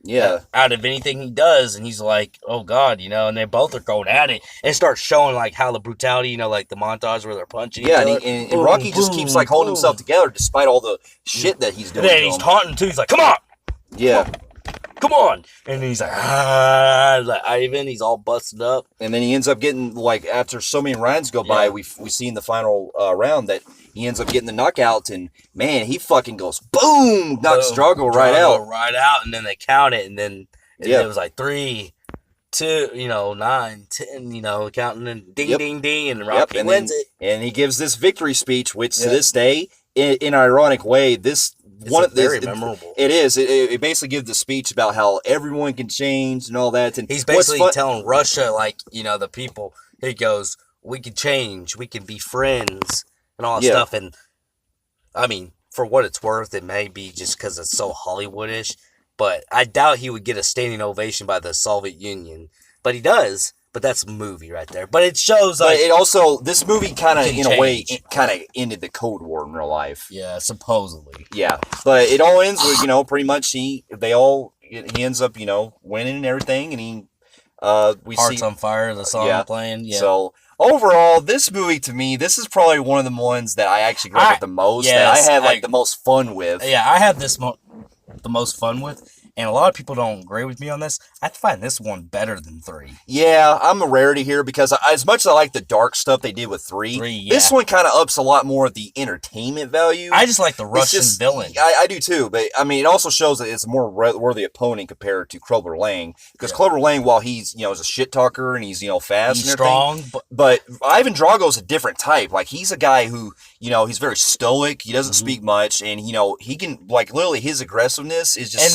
Yeah. Out of anything he does, and he's like, oh God, you know, and they both are going at it, and it starts showing like how the brutality, you know, like the montage where they're punching each other. And Rocky just keeps like holding himself together despite all the shit that he's doing. And then he's taunting too. He's like, come on. Yeah. Come on. And he's like, like Ivan, he's all busted up. And then he ends up getting, like, after so many rounds go by, we see in the final round that he ends up getting the knockout, and man, he fucking goes boom, knocks Drago right out, and then they count it, and then it was like 3, 2, you know, 9, 10, you know, counting and ding, ding, ding, and Rocky wins it. And he gives this victory speech, which to this day, in an ironic way, very memorable. It is. It basically gives the speech about how everyone can change and all that. And he's basically telling Russia, like, you know, the people, he goes, we can change, we can be friends, and all that stuff. And I mean, for what it's worth, it may be just because it's so Hollywoodish, but I doubt he would get a standing ovation by the Soviet Union. But he does. But that's a movie right there. But it shows like... But it also... This movie kind of, in a way, kind of ended the Cold War in real life. Yeah, supposedly. Yeah. But it all ends with, you know, pretty much he ends up, you know, winning and everything. And he... Hearts on Fire, the song playing. Yeah. So, overall, this movie, to me, this is probably one of the ones that I actually grew up with the most. Yes, that I had, like, the most fun with. Yeah, I had the most fun with. And a lot of people don't agree with me on this. I find this one better than 3. Yeah, I'm a rarity here because as much as I like the dark stuff they did with 3, this one kind of ups a lot more of the entertainment value. I just like the Russian villain. I do too, but I mean, it also shows that it's a more worthy opponent compared to Clubber Lang. Because Clubber Lang, while he's, you know, is a shit talker and he's, you know, fast and strong, but Ivan Drago's a different type. Like, he's a guy who, you know, he's very stoic. He doesn't speak much, and, you know, he can, like, literally his aggressiveness is just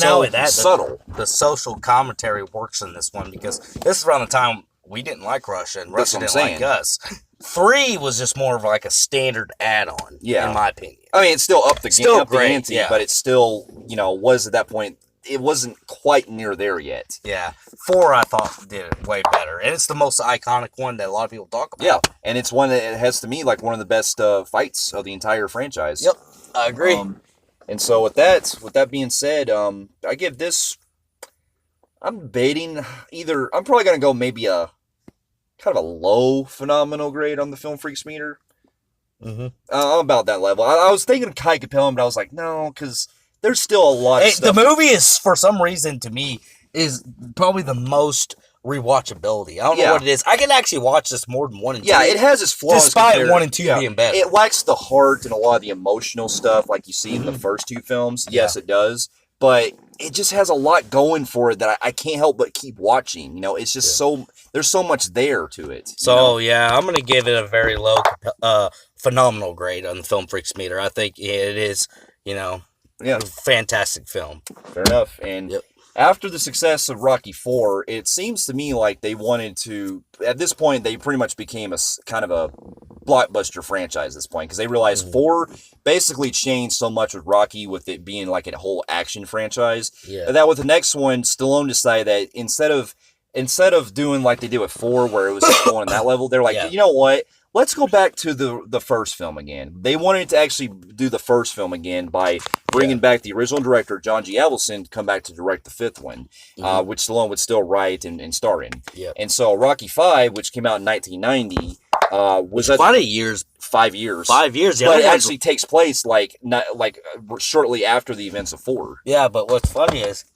subtle. The social commentary works in this one because this is around the time we didn't like Russia and Russia didn't like us. 3 was just more of like a standard add-on, in my opinion. I mean, it's still up the ante, but it's still, you know, was at that point, it wasn't quite near there yet. Yeah. 4, I thought, did it way better. And it's the most iconic one that a lot of people talk about. Yeah, and it's one that has, to me, like one of the best fights of the entire franchise. Yep, I agree. And so with that being said, I give this... I'm debating I'm probably going to go maybe a kind of a low phenomenal grade on the Film Freaks meter. Mm-hmm. I'm about that level. I was thinking Kai Capellan, but I was like, no, because there's still a lot of The stuff. movie is, for some reason, to me, is probably the most rewatchability. I don't know what it is. I can actually watch this more than 1 and 2. Yeah, it has its flaws. Despite 1 and 2 being better. It lacks the heart and a lot of the emotional stuff like you see in the first two films. Yes, it does. But it just has a lot going for it that I can't help but keep watching. You know, it's just there's so much there to it. So, I'm going to give it a very low, phenomenal grade on the Film Freaks meter. I think it is, a fantastic film. Fair enough. And after the success of Rocky IV, it seems to me like they wanted to, at this point, they pretty much became a kind of a blockbuster franchise at this point, because they realized IV basically changed so much with Rocky, with it being like a whole action franchise, that with the next one, Stallone decided that instead of doing like they did with IV, where it was just going on that level, they're like, you know what? Let's go back to the first film again. They wanted to actually do the first film again by bringing back the original director, John G. Avildsen, to come back to direct the fifth one, which Stallone would still write and star in. And so Rocky V, which came out in 1990, was about 5 years. 5 years. 5 years, But it actually takes place shortly after the events of IV. Yeah, but what's funny is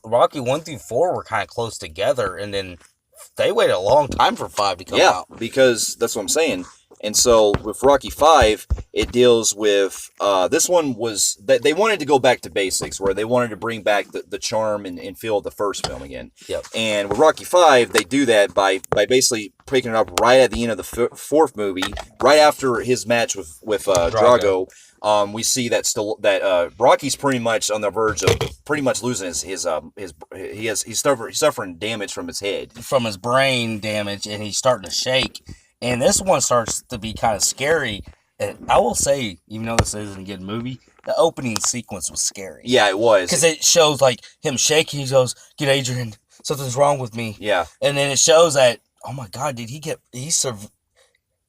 Rocky 1 through 4 were kind of close together, and then they waited a long time for 5 to come out. Yeah, because that's what I'm saying. And so with Rocky V, it deals with, this one was, they wanted to go back to basics, where they wanted to bring back the charm and feel of the first film again. And with Rocky V, they do that by basically picking it up right at the end of the fourth movie, right after his match with Drago. We see that Rocky's pretty much on the verge of pretty much losing he's suffering damage from his head, from his brain damage, and he's starting to shake. And this one starts to be kind of scary. And I will say, even though this isn't a good movie, the opening sequence was scary. Yeah, it was, because it shows like him shaking. He goes, "Get Adrian, something's wrong with me." Yeah, and then it shows that, oh my God,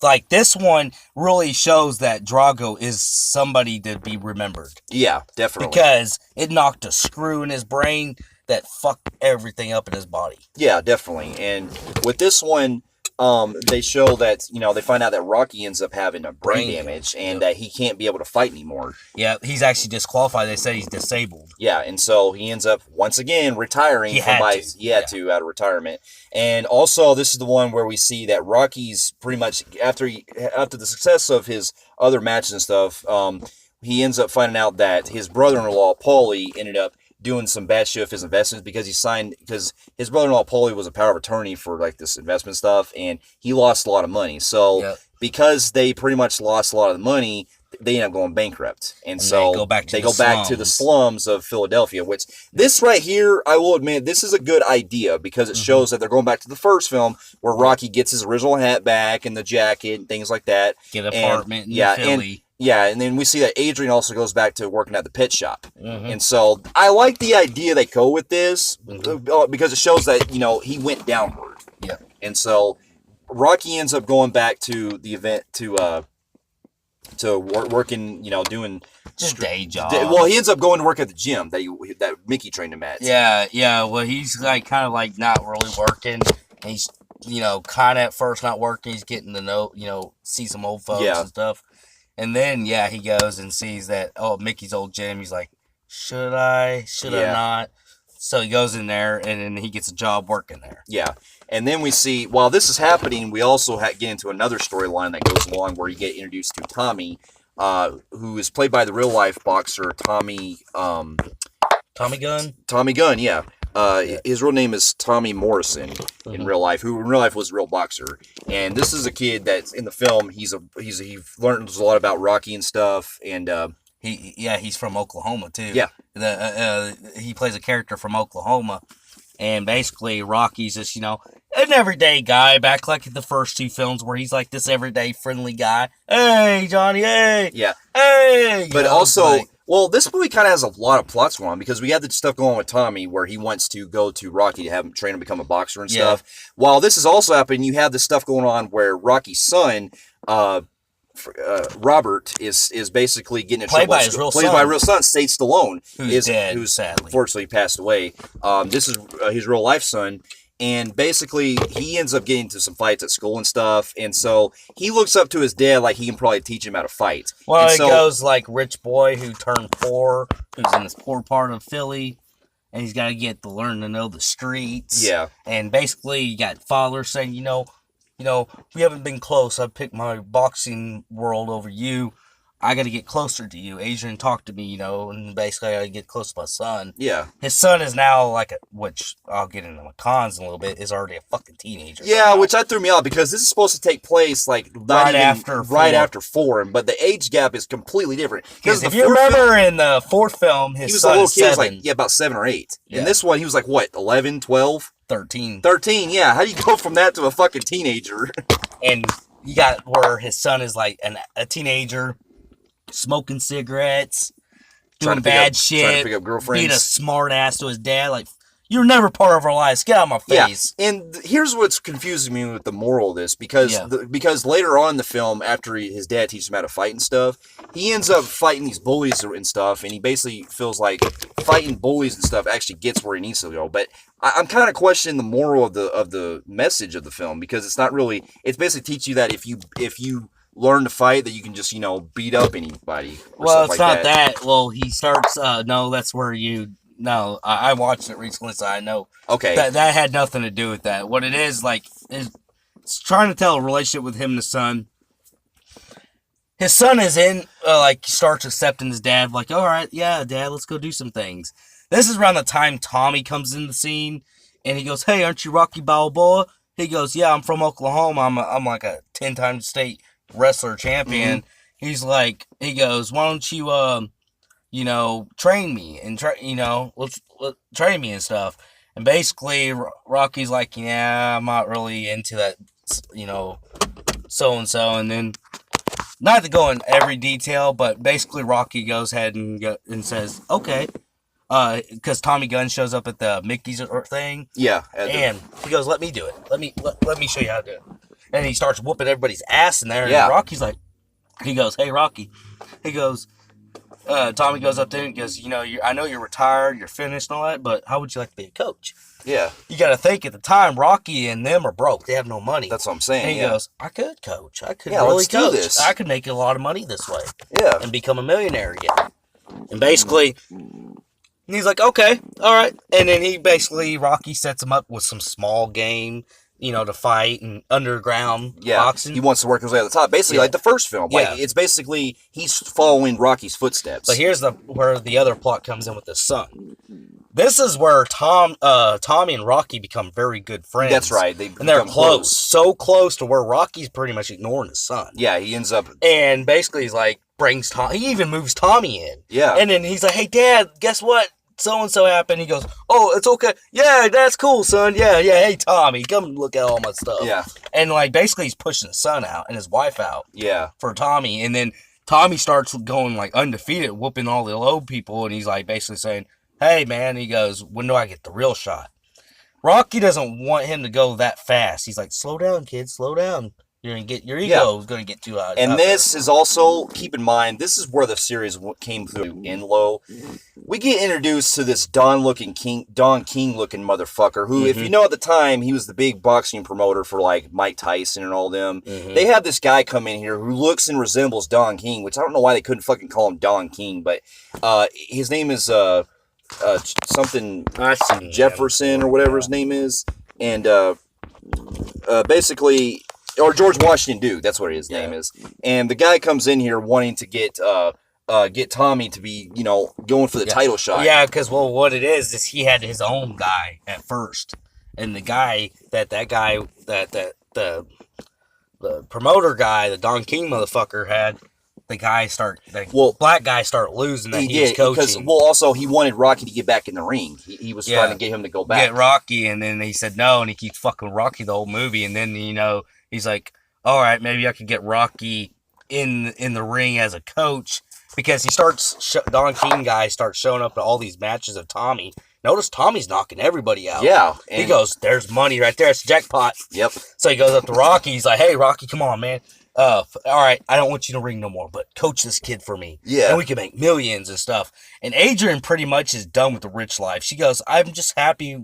like, this one really shows that Drago is somebody to be remembered. Yeah, definitely. Because it knocked a screw in his brain that fucked everything up in his body. Yeah, definitely. And with this one, they show that, they find out that Rocky ends up having a brain damage and that he can't be able to fight anymore. Yeah, he's actually disqualified. They said he's disabled. Yeah, and so he ends up once again retiring. He had to out of retirement. And also, this is the one where we see that Rocky's pretty much after the success of his other matches and stuff, he ends up finding out that his brother-in-law Paulie ended up doing some bad shit with his investments, because his brother-in-law Paulie was a power of attorney for like this investment stuff, and he lost a lot of money. So because they pretty much lost a lot of the money, they end up going bankrupt, and so they go back to the slums of Philadelphia. Which this right here, I will admit, this is a good idea, because it shows that they're going back to the first film where Rocky gets his original hat back and the jacket and things like that. Get an apartment in Philly. And then we see that Adrian also goes back to working at the pet shop. And so I like the idea they go with this, because it shows that, he went downward. Yeah. And so Rocky ends up going back to the event to working, doing just day job. Well, he ends up going to work at the gym that Mickey trained him at. Yeah. Well, he's like kind of like not really working. He's kind of at first not working. He's getting to know, see some old folks and stuff. And then, he goes and sees that, Mickey's old gym. He's like, should I not? So he goes in there, and then he gets a job working there. Yeah. And then we see, while this is happening, we also get into another storyline that goes along, where you get introduced to Tommy, who is played by the real-life boxer Tommy Gunn? Tommy Gunn, yeah. His real name is Tommy Morrison in real life, who in real life was a real boxer. And this is a kid that's in the film. He learns a lot about Rocky and stuff. And he's from Oklahoma too. Yeah, he plays a character from Oklahoma, and basically Rocky's just an everyday guy, back like in the first two films, where he's like this everyday friendly guy. Hey Johnny, hey, yeah, hey. But also. Well, this movie kind of has a lot of plots going on, because we have the stuff going on with Tommy where he wants to go to Rocky to have him train him to become a boxer and stuff. While this is also happening, you have the stuff going on where Rocky's son, Robert, is basically getting in trouble. Played by his real son, State Stallone, who's dead, who's sadly. Unfortunately passed away. This is his real life son. And basically, he ends up getting into some fights at school and stuff. And so he looks up to his dad like he can probably teach him how to fight. Well, and it so, goes like rich boy who turned poor, who's in this poor part of Philly, and he's got to get to learn to know the streets. Yeah. And basically, you got father saying, we haven't been close. I picked my boxing world over you. I got to get closer to you. Adrian talked to me, and basically I got to get close to my son. Yeah. His son is now which I'll get into my cons in a little bit, is already a fucking teenager. Yeah, which that threw me out because this is supposed to take place like right after 4, but the age gap is completely different. Because if you remember in the fourth film, his son is 7. He was like, about 7 or 8. Yeah. In this one, he was like, what, 11, 12? 13. 13, yeah. How do you go from that to a fucking teenager? And you got where his son is like a teenager, smoking cigarettes, doing bad shit, trying to pick up girlfriends, being a smart ass to his dad. Like, you're never part of our lives. Get out of my face. Yeah. And here's what's confusing me with the moral of this, because because later on in the film, after his dad teaches him how to fight and stuff, he ends up fighting these bullies and stuff, and he basically feels like fighting bullies and stuff actually gets where he needs to go. But I'm kind of questioning the moral of the message of the film, because it's not really. It's basically teach you that if you learn to fight, that you can just beat up anybody. Well, it's not that. Well, he starts. No, that's where you. No, I watched it recently, so I know. Okay. That had nothing to do with that. What it is it's trying to tell a relationship with him and his son. His son is starts accepting his dad. Like, all right, yeah, Dad, let's go do some things. This is around the time Tommy comes in the scene, and he goes, "Hey, aren't you Rocky Balboa?" He goes, "Yeah, I'm from Oklahoma. I'm like a 10-time state wrestler champion." Mm-hmm. He goes, "Why don't you, train me and let's train me and stuff." And basically, Rocky's like, "Yeah, I'm not really into that, so and so." And then, not to go in every detail, but basically, Rocky goes ahead and says, "Okay." Because Tommy Gunn shows up at the Mickey's thing. Yeah. And he goes, "Let me do it. Let me show you how to do it." And he starts whooping everybody's ass in there. And Rocky's like, he goes, "Hey, Rocky." He goes, Tommy goes up there and goes, I know you're retired, you're finished and all that, but how would you like to be a coach? Yeah. You got to think at the time, Rocky and them are broke. They have no money. That's what I'm saying. And he goes, "I could coach. I could really coach. Do this. I could make a lot of money this way. Yeah. And become a millionaire again." And basically, he's like, "Okay, all right." And then Rocky sets him up with some small game, to fight and underground boxing. He wants to work his way to the top. Basically, like the first film. It's basically, he's following Rocky's footsteps. But here's where the other plot comes in with his son. This is where Tommy and Rocky become very good friends. That's right. They're close. So close to where Rocky's pretty much ignoring his son. Yeah, he ends up... And basically he's like, he even moves Tommy in. Yeah. And then he's like, "Hey, Dad, guess what? So-and-so happened." He goes, "Oh, it's okay. Yeah, that's cool, son. Yeah. Hey, Tommy, come look at all my stuff." Yeah. And basically he's pushing his son out and his wife out. Yeah. For Tommy. And then Tommy starts going undefeated, whooping all the low people. And he's basically saying, "Hey, man," he goes, "when do I get the real shot?" Rocky doesn't want him to go that fast. He's like, "Slow down, kid, slow down. You're gonna get your ego is gonna get too high." And this is also, keep in mind, this is where the series came through in low. We get introduced to this Don King looking motherfucker who, if you know, at the time, he was the big boxing promoter for Mike Tyson and all them. Mm-hmm. They have this guy come in here who looks and resembles Don King, which I don't know why they couldn't fucking call him Don King, but his name is something Jefferson or whatever his name is, and basically. Or George Washington Duke, that's what his name is. And the guy comes in here wanting to get Tommy to be, going for the title shot. Yeah, because, what it is he had his own guy at first. And the guy, the promoter guy, the Don King motherfucker had, black guy start losing that he was coaching. Because, also, he wanted Rocky to get back in the ring. He was trying to get him to go back. Get Rocky, and then he said no, and he keeps fucking Rocky the whole movie. And then, he's like, all right, maybe I could get Rocky in the ring as a coach, because he starts, Don King guy starts showing up at all these matches of Tommy. Notice Tommy's knocking everybody out. Yeah. He goes, "There's money right there. It's a jackpot." Yep. So he goes up to Rocky. He's like, "Hey, Rocky, come on, man. all right, I don't want you to ring no more, but coach this kid for me. Yeah. And we can make millions and stuff. And Adrian pretty much is done with the rich life. She goes, I'm just happy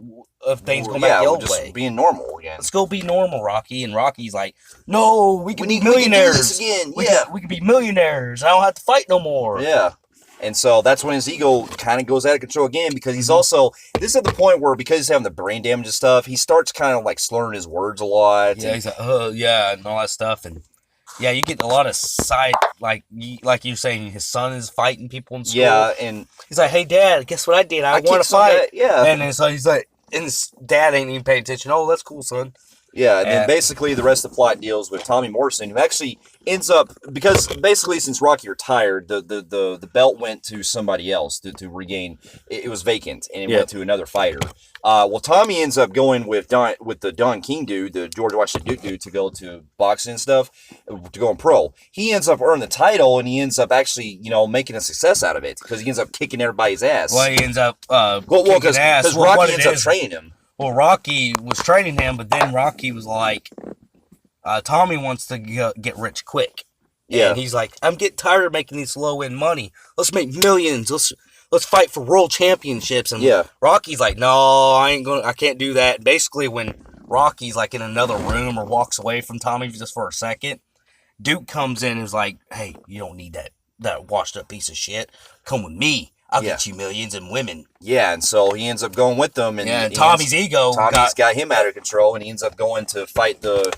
if things go back your just way. being normal again. Let's go be normal, Rocky. And Rocky's like, no, we can be We millionaires. can do this again. We can be millionaires. I don't have to fight no more. Yeah. And so that's when his ego kind of goes out of control again, because he's also, this is at the point where, because he's having the brain damage and stuff, he starts kind of like slurring his words a lot. Yeah, he's like, oh, yeah, and all that stuff. And yeah, you get a lot of side, like you're saying, his son is fighting people in school. Yeah, and he's like, hey, Dad, guess what I did? I want to fight. Yeah. And then so he's like, and his dad ain't even paying attention. Oh, that's cool, son. Yeah, and then basically the rest of the plot deals with Tommy Morrison, who actually ends up, because basically since Rocky retired, the belt went to somebody else to regain. It was vacant, and it went to another fighter. Well, Tommy ends up going with the Don King dude, the George Washington dude, to go to boxing and stuff, to go in pro. He ends up earning the title, and he ends up actually, making a success out of it, because he ends up kicking everybody's ass. Well, he ends up because Rocky ends up training him. Well, Rocky was training him, but then Rocky was like, Tommy wants to get rich quick. Yeah. And he's like, I'm getting tired of making this low-end money. Let's make millions. Let's fight for world championships. And Rocky's like, no, I can't do that. Basically, when Rocky's like in another room or walks away from Tommy just for a second, Duke comes in and is like, hey, you don't need that washed up piece of shit. Come with me. I'll get you millions and women. Yeah, and so he ends up going with them. And Tommy's ego got him out of control, and he ends up going to fight the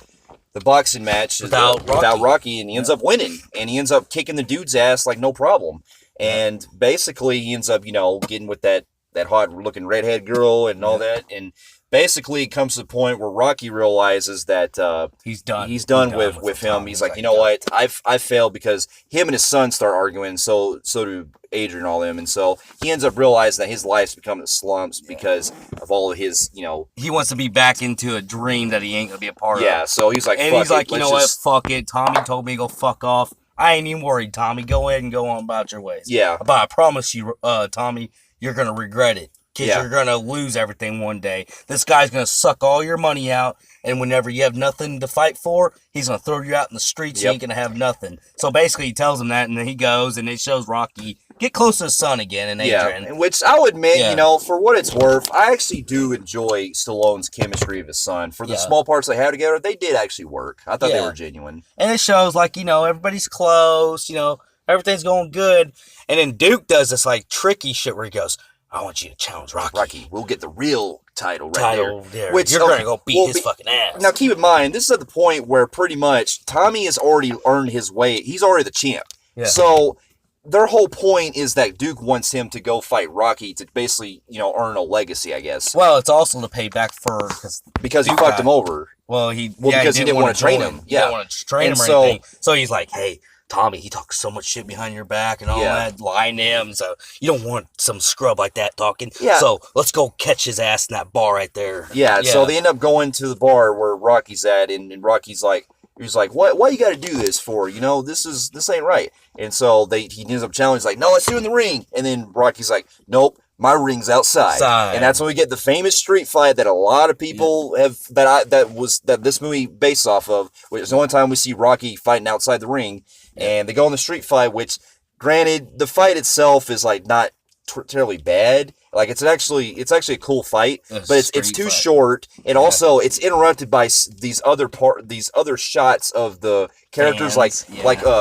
boxing match without Rocky, and he ends up winning. And he ends up kicking the dude's ass like no problem. And basically, he ends up, getting with that hot-looking redhead girl and all that. And basically, it comes to the point where Rocky realizes that he's done. He's done with him. He's like, you know what? I've failed, because him and his son start arguing. So do Adrian and all them. And so he ends up realizing that his life's become the slumps because of all of his, He wants to be back into a dream that he ain't going to be a part of. Yeah, so he's like, and fuck he's like, it, you know what? Fuck it. Tommy told me to go fuck off. I ain't even worried, Tommy. Go ahead and go on about your ways. Yeah. But I promise you, Tommy, you're going to regret it. Because you're going to lose everything one day. This guy's going to suck all your money out, and whenever you have nothing to fight for, he's going to throw you out in the streets. You ain't going to have nothing. So basically, he tells him that, and then he goes, and it shows Rocky get close to his son again, and Adrian. Yeah, which I'll admit, for what it's worth, I actually do enjoy Stallone's chemistry of his son. For the small parts they had together, they did actually work. I thought they were genuine. And it shows, like, everybody's close, everything's going good. And then Duke does this, like, tricky shit where he goes, I want you to challenge Rocky. Rocky, we'll get the real title there. Which you're going to go beat his fucking ass. Now, keep in mind, this is at the point where pretty much Tommy has already earned his way. He's already the champ. Yeah. So their whole point is that Duke wants him to go fight Rocky to basically, earn a legacy, I guess. Well, it's also to pay back because he fucked him over. Because he didn't want to train him. He didn't want to train him or anything. So he's like, hey, Tommy, he talks so much shit behind your back and all that, lying to him. So you don't want some scrub like that talking. Yeah. So let's go catch his ass in that bar right there. Yeah. So they end up going to the bar where Rocky's at, and Rocky's like, why you got to do this for? This ain't right. And so he ends up challenging, like, no, let's do it in the ring. And then Rocky's like, nope. My ring's outside. And that's when we get the famous street fight that a lot of people have that this movie based off of, which is the only time we see Rocky fighting outside the ring. And they go in the street fight, which, granted, the fight itself is like not terribly bad. Like it's actually a cool fight, but it's too short, and also it's interrupted by these other shots of the characters like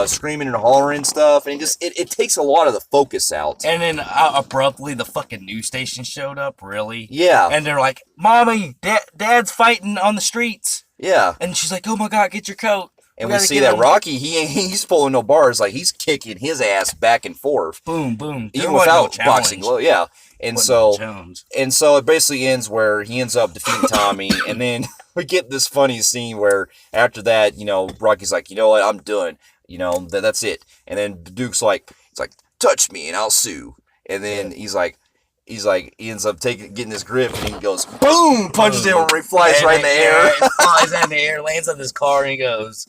screaming and hollering and stuff, and it takes a lot of the focus out. And then abruptly the fucking news station showed up. Really? Yeah. And they're like, "Mommy, Dad's fighting on the streets." Yeah. And she's like, "Oh my God, get your coat." And we see that Rocky, he's pulling no bars, like he's kicking his ass back and forth. Boom, boom. Even without boxing. Well, yeah. And so it basically ends where he ends up defeating Tommy, and then we get this funny scene where after that, Rocky's like, you know what, I'm done. That's it. And then Duke's like, touch me and I'll sue. And then he ends up getting his grip, and he goes, boom, punches him, and he flies right in the air. He flies in the air, lands on his car, and he goes,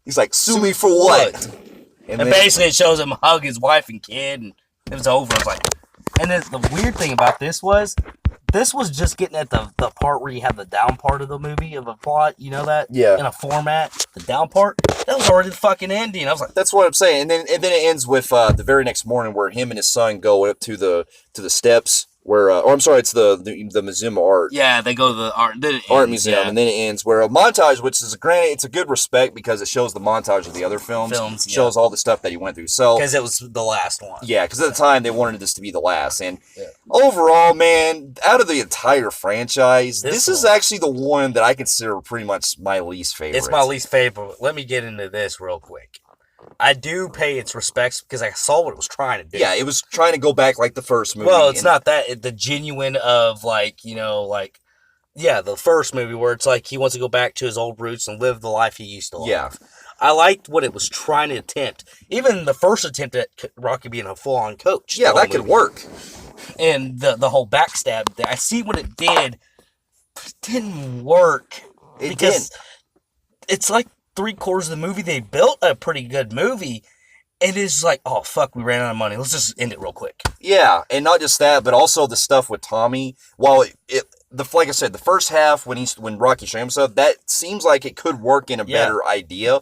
he's like, sue me for what? And basically it shows him hug his wife and kid, and it was over. It's like, and then the weird thing about this was, This was just getting at the part where you have the down part of the movie of a plot, you know that? Yeah. In a format, the down part, that was already the fucking ending. I was like, that's what I'm saying. And then it ends with the very next morning where him and his son go up to the steps where, I'm sorry, it's the Museum of Art. yeah, they go to the art museum, and then it ends where a montage, which is granted, it's a good respect because it shows the montage of the other films shows all the stuff that he went through. So because it was the last one. Yeah, because at the time they wanted this to be the last, and overall, man, out of the entire franchise, this is actually the one that I consider pretty much my least favorite. It's my least favorite. Let me get into this real quick. I do pay its respects because I saw what it was trying to do. Yeah, it was trying to go back like the first movie. Well, it's not that. The genuine of the first movie where it's like he wants to go back to his old roots and live the life he used to live. Yeah. I liked what it was trying to attempt. Even the first attempt at Rocky being a full-on coach. Yeah, that could work. And the whole backstab, I see what it did, but it didn't work. Because it's like 3/4 of the movie, they built a pretty good movie, and it's like, oh, fuck, we ran out of money. Let's just end it real quick. Yeah, and not just that, but also the stuff with Tommy. While like I said, the first half when Rocky showed himself, that seems like it could work in a better idea.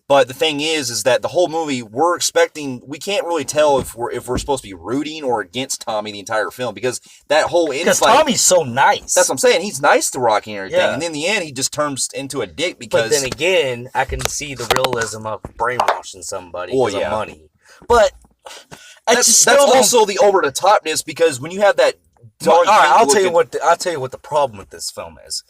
But the thing is that the whole movie we can't really tell if we're supposed to be rooting or against Tommy the entire film because that whole end. Because Tommy's so nice. That's what I'm saying. He's nice to Rocky and everything, and in the end, he just turns into a dick because. But then again, I can see the realism of brainwashing somebody because of money. But that's also the over the topness because when you have that. I'll tell you what the problem with this film is.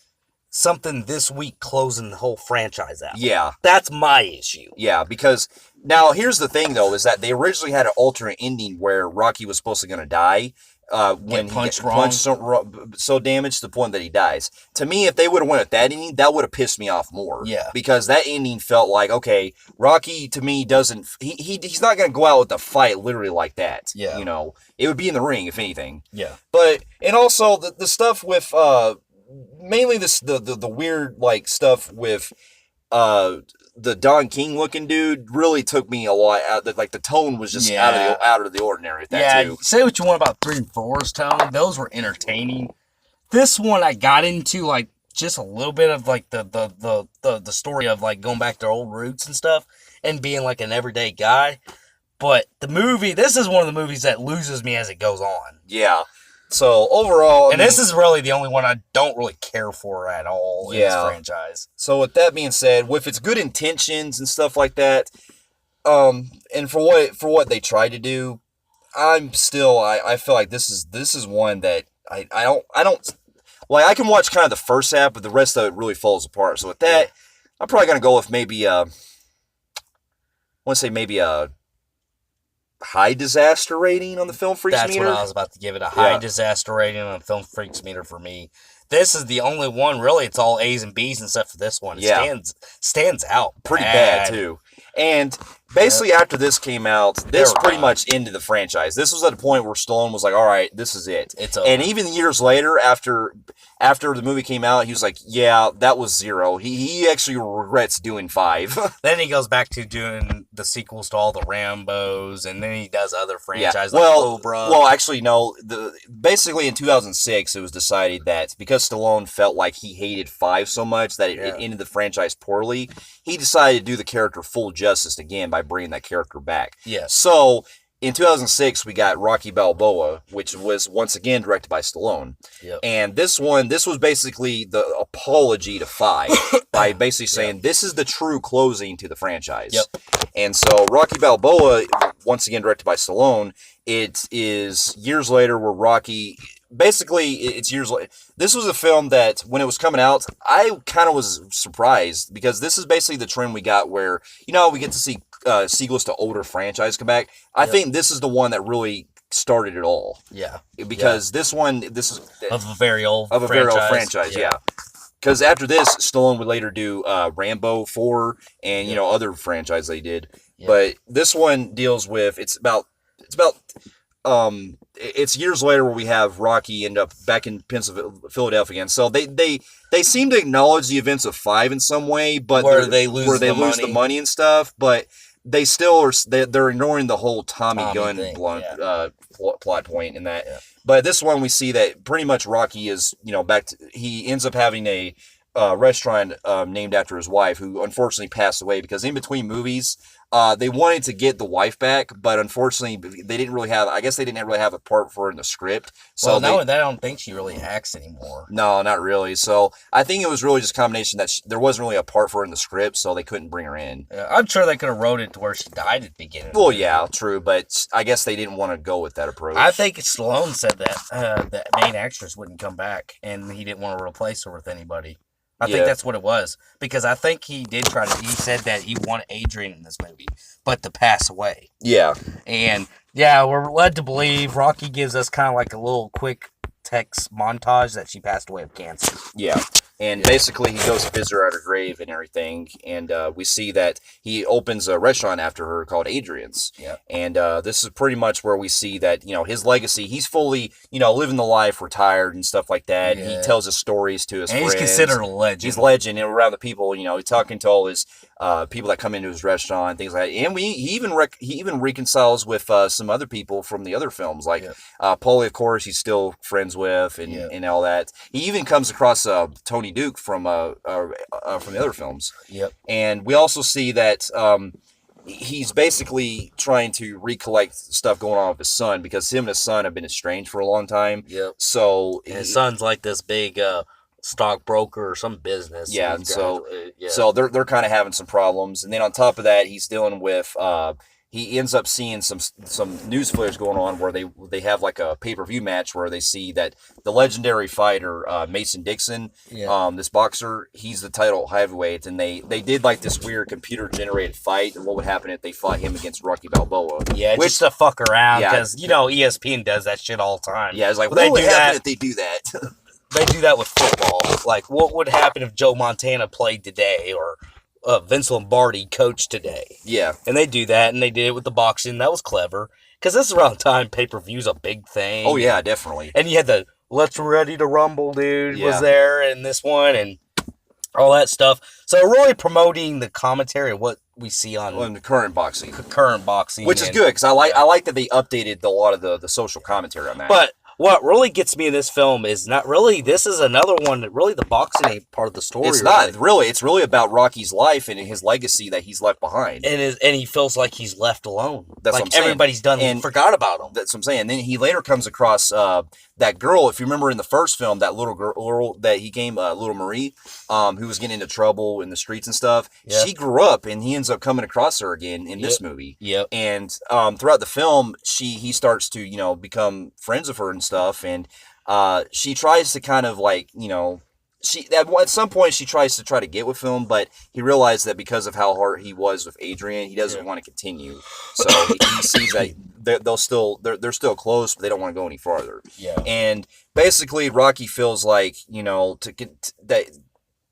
Something this week closing the whole franchise out. Yeah. That's my issue. Yeah, because now here's the thing though, is that they originally had an alternate ending where Rocky was supposed to gonna die. When he gets punched so damaged to the point that he dies. To me, if they would have went with that ending, that would have pissed me off more. Yeah. Because that ending felt like, okay, Rocky to me doesn't he's not gonna go out with a fight literally like that. Yeah. You know, it would be in the ring if anything. Yeah. But and also the stuff with mainly the weird like stuff with the Don King looking dude really took me a lot out. Like the tone was just out of the ordinary with that too. Say what you want about 3 and 4's tone; those were entertaining. This one I got into like just a little bit of like the story of like going back to old roots and stuff and being like an everyday guy. But this is one of the movies that loses me as it goes on. Yeah. So overall, this is really the only one I don't really care for at all in this franchise. So with that being said, with its good intentions and stuff like that, and for what they tried to do, I feel like this is one that I don't like. I can watch kind of the first half, but the rest of it really falls apart. So with that, I'm probably gonna go with maybe I want to say maybe a high disaster rating on the Film Phreeks meter. That's what I was about to give it, a high disaster rating on the Film Phreeks meter for me. This is the only one, really. It's all A's and B's and stuff for this one. It stands out pretty bad too. And basically after this came out, this pretty much ended the franchise. This was at a point where Stallone was like, all right, this is it. It's over. And even years later, after the movie came out, he was like, yeah, that was 0. He actually regrets doing 5. Then he goes back to doing the sequels to all the Rambos, and then he does other franchises like Cobra. Well, actually, no. Basically, in 2006, it was decided that because Stallone felt like he hated 5 so much that it ended the franchise poorly, he decided to do the character full justice again by bringing that character back. Yeah. So in 2006, we got Rocky Balboa, which was once again directed by Stallone. Yep. And this was basically the apology to 5 by basically saying this is the true closing to the franchise. Yep. And so Rocky Balboa, once again directed by Stallone, it is years later where Rocky... Basically, it's years later. This was a film that, when it was coming out, I kind of was surprised because this is basically the trend we got where, we get to see sequels to older franchises come back. I think this is the one that really started it all. Yeah. Because this is... Of a very old franchise, yeah. Because after this, Stallone would later do Rambo 4 and, other franchises they did. Yeah. But this one deals with... It's years later where we have Rocky end up back in Philadelphia again. So they seem to acknowledge the events of 5 in some way, but where they lose the money and stuff. But they still they're ignoring the whole Tommy Gunn plot point in that. Yeah. But this one, we see that pretty much Rocky is, he ends up having a restaurant named after his wife, who unfortunately passed away because in between movies, they wanted to get the wife back, but unfortunately, they didn't really have. I guess they didn't really have a part for her in the script. So well, now I don't think she really acts anymore. No, not really. So I think it was really just a combination that there wasn't really a part for her in the script, so they couldn't bring her in. I'm sure they could have wrote it to where she died at the beginning. Well, yeah, true, but I guess they didn't want to go with that approach. I think Stallone said that the main actress wouldn't come back, and he didn't want to replace her with anybody. I think that's what it was, because I think he did he said that he wanted Adrian in this movie, but to pass away. Yeah. And, yeah, we're led to believe Rocky gives us kind of like a little quick text montage that she passed away of cancer. Yeah. And basically, he goes to visit her at her grave and everything. And we see that he opens a restaurant after her called Adrian's. Yeah. And this is pretty much where we see that, his legacy, he's fully, living the life, retired and stuff like that. Yeah. He tells his stories to his friends. He's considered a legend. He's a legend. And around the people, he's talking to all his people that come into his restaurant, things like that. And he even reconciles with some other people from the other films. Like Paulie, of course, he's still friends with and all that. He even comes across Tony Duke from the other films. Yep. And we also see that he's basically trying to recollect stuff going on with his son, because him and his son have been estranged for a long time. Yep. So his son's like this big stockbroker or some business. Yeah, and so they're kind of having some problems. And then on top of that, he's dealing with he ends up seeing some news flares going on where they have like a pay-per-view match where they see that the legendary fighter Mason Dixon, this boxer, he's the title heavyweight, and they did like this weird computer-generated fight, and what would happen if they fought him against Rocky Balboa. Yeah, just to fuck around, because, ESPN does that shit all the time. Yeah, it's like, what would happen if they do that? They do that with football. Like, what would happen if Joe Montana played today, or Vince Lombardi coached today? Yeah. And they do that, and they did it with the boxing. That was clever. Because this is around the time pay-per-view's a big thing. Oh, yeah, definitely. And you had the Let's Ready to Rumble dude was there in this one, and all that stuff. So really promoting the commentary of what we see on the current boxing. Which is good, because I like that they updated a lot of the social commentary on that. But what really gets me in this film is not really, this is another one that really the boxing ain't part of the story. It's not, really. It's really about Rocky's life and his legacy that he's left behind. And he feels like he's left alone. That's what I'm saying. Everybody's done and forgot about him. That's what I'm saying. And then he later comes across that girl, if you remember in the first film, that little girl that he came, little Marie, who was getting into trouble in the streets and stuff. Yep. She grew up, and he ends up coming across her again in this movie. Yep. And throughout the film, he starts to, become friends with her and stuff, and she tries to kind of like, at some point she tries to get with him, but he realized that because of how hard he was with Adrian, he doesn't want to continue. So he sees that they're still close, but they don't want to go any farther. Yeah. And basically, Rocky feels like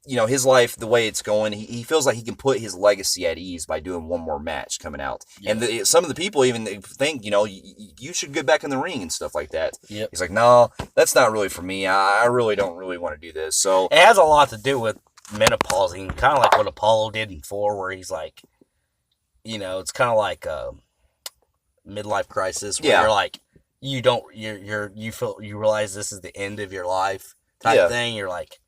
his life, the way it's going, he feels like he can put his legacy at ease by doing one more match coming out. Yeah. And some of the people even think, you should get back in the ring and stuff like that. Yep. He's like, no, that's not really for me. I really don't really want to do this. So it has a lot to do with menopausing, kind of like what Apollo did in 4, where he's like, it's kind of like a midlife crisis where you're like, you realize this is the end of your life type thing. You're like,